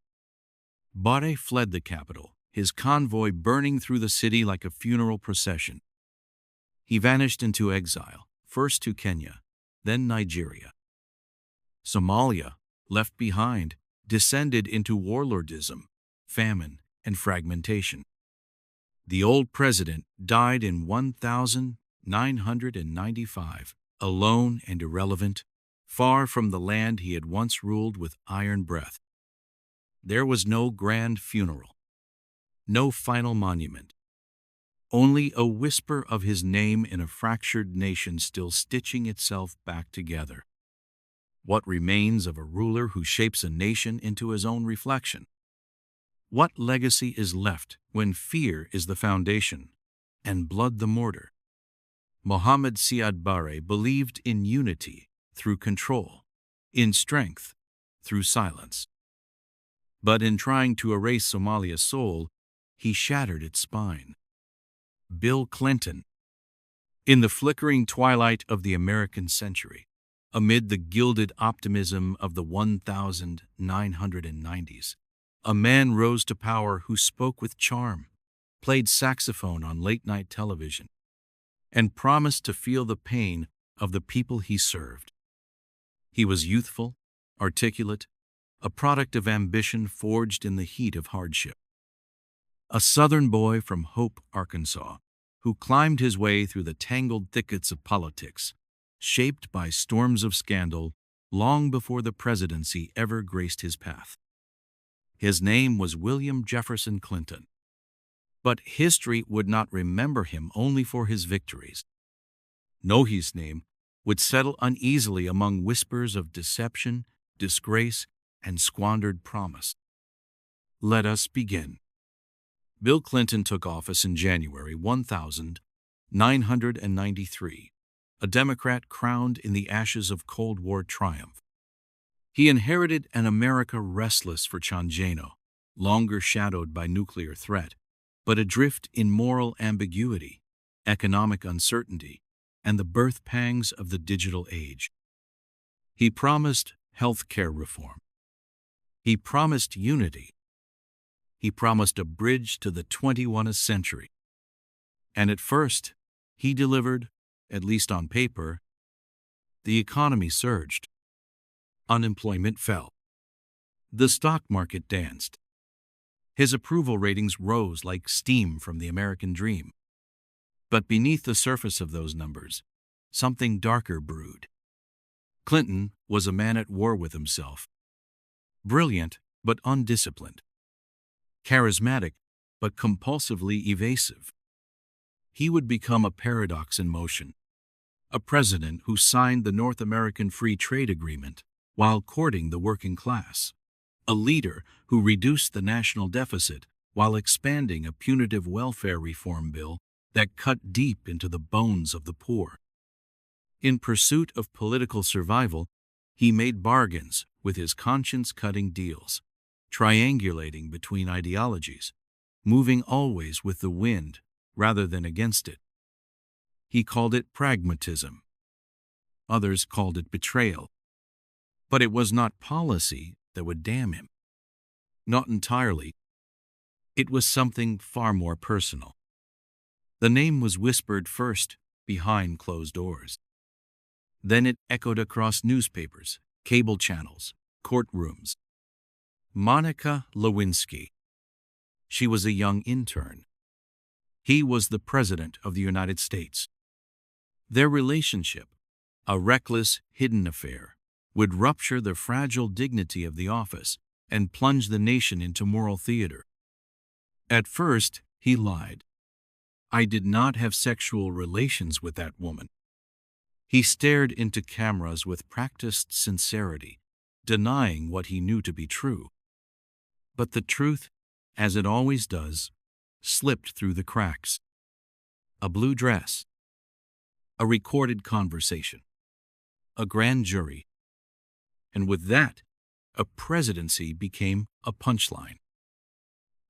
Barre fled the capital, his convoy burning through the city like a funeral procession. He vanished into exile, first to Kenya, then Nigeria. Somalia, left behind, descended into warlordism, famine, and fragmentation. The old president died in 1995, alone and irrelevant, far from the land he had once ruled with iron breath. There was no grand funeral, no final monument, only a whisper of his name in a fractured nation still stitching itself back together. What remains of a ruler who shapes a nation into his own reflection? What legacy is left when fear is the foundation and blood the mortar? Mohamed Siad Barre believed in unity through control, in strength through silence. But in trying to erase Somalia's soul, he shattered its spine. Bill Clinton. In the flickering twilight of the American century, amid the gilded optimism of the 1990s, a man rose to power who spoke with charm, played saxophone on late-night television, and promised to feel the pain of the people he served. He was youthful, articulate, a product of ambition forged in the heat of hardship. A Southern boy from Hope, Arkansas, who climbed his way through the tangled thickets of politics, shaped by storms of scandal long before the presidency ever graced his path. His name was William Jefferson Clinton. But history would not remember him only for his victories. No, his name would settle uneasily among whispers of deception, disgrace, and squandered promise. Let us begin. Bill Clinton took office in January 1993, a Democrat crowned in the ashes of Cold War triumph. He inherited an America restless for Changeno, longer shadowed by nuclear threat, but adrift in moral ambiguity, economic uncertainty, and the birth pangs of the digital age. He promised health care reform. He promised unity. He promised a bridge to the 21st century. And at first, he delivered, at least on paper. The economy surged. Unemployment fell. The stock market danced. His approval ratings rose like steam from the American dream. But beneath the surface of those numbers, something darker brewed. Clinton was a man at war with himself. Brilliant, but undisciplined. Charismatic, but compulsively evasive. He would become a paradox in motion. A president who signed the North American Free Trade Agreement while courting the working class. A leader who reduced the national deficit while expanding a punitive welfare reform bill that cut deep into the bones of the poor. In pursuit of political survival, He made bargains with his conscience-cutting deals, triangulating between ideologies, moving always with the wind rather than against it. He called it pragmatism. Others called it betrayal. But it was not policy that would damn him. Not entirely. It was something far more personal. The name was whispered first behind closed doors. Then it echoed across newspapers, cable channels, courtrooms. Monica Lewinsky. She was a young intern. He was the President of the United States. Their relationship, a reckless, hidden affair, would rupture the fragile dignity of the office and plunge the nation into moral theater. At first, he lied. I did not have sexual relations with that woman. He stared into cameras with practiced sincerity, denying what he knew to be true. But the truth, as it always does, slipped through the cracks. A blue dress, a recorded conversation, a grand jury, and with that, a presidency became a punchline.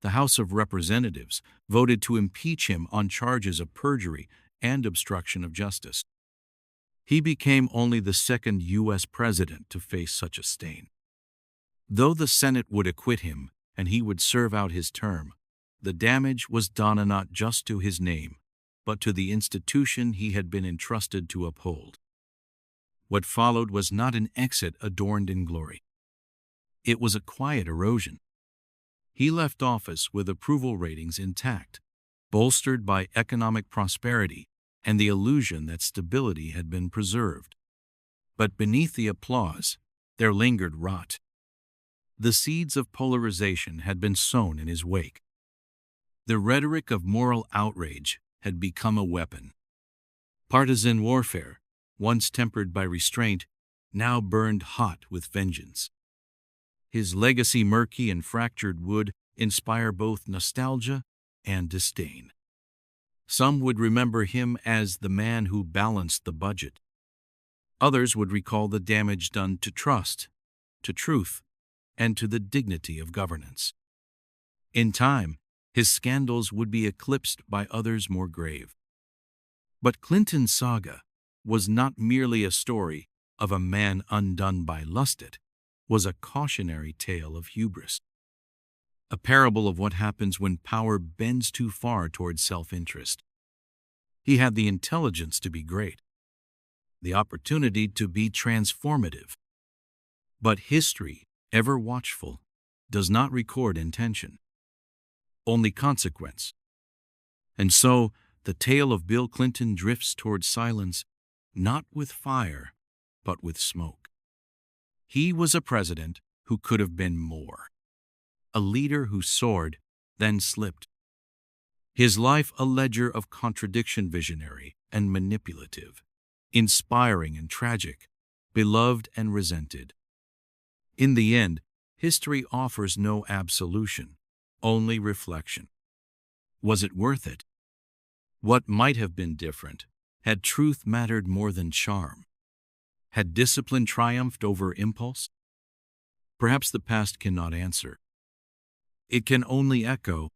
The House of Representatives voted to impeach him on charges of perjury and obstruction of justice. He became only the second U.S. president to face such a stain. Though the Senate would acquit him and he would serve out his term, the damage was done not just to his name, but to the institution he had been entrusted to uphold. What followed was not an exit adorned in glory. It was a quiet erosion. He left office with approval ratings intact, bolstered by economic prosperity and the illusion that stability had been preserved. But beneath the applause, there lingered rot. The seeds of polarization had been sown in his wake. The rhetoric of moral outrage had become a weapon. Partisan warfare, once tempered by restraint, now burned hot with vengeance. His legacy, murky and fractured, would inspire both nostalgia and disdain. Some would remember him as the man who balanced the budget. Others would recall the damage done to trust, to truth, and to the dignity of governance. In time, his scandals would be eclipsed by others more grave. But Clinton's saga was not merely a story of a man undone by lust. It was a cautionary tale of hubris, a parable of what happens when power bends too far towards self-interest. He had the intelligence to be great, the opportunity to be transformative. But history, ever watchful, does not record intention, only consequence. And so, the tale of Bill Clinton drifts towards silence, not with fire, but with smoke. He was a president who could have been more, a leader who soared, then slipped. His life a ledger of contradiction, visionary and manipulative, inspiring and tragic, beloved and resented. In the end, history offers no absolution, only reflection. Was it worth it? What might have been different had truth mattered more than charm? Had discipline triumphed over impulse? Perhaps the past cannot answer. It can only echo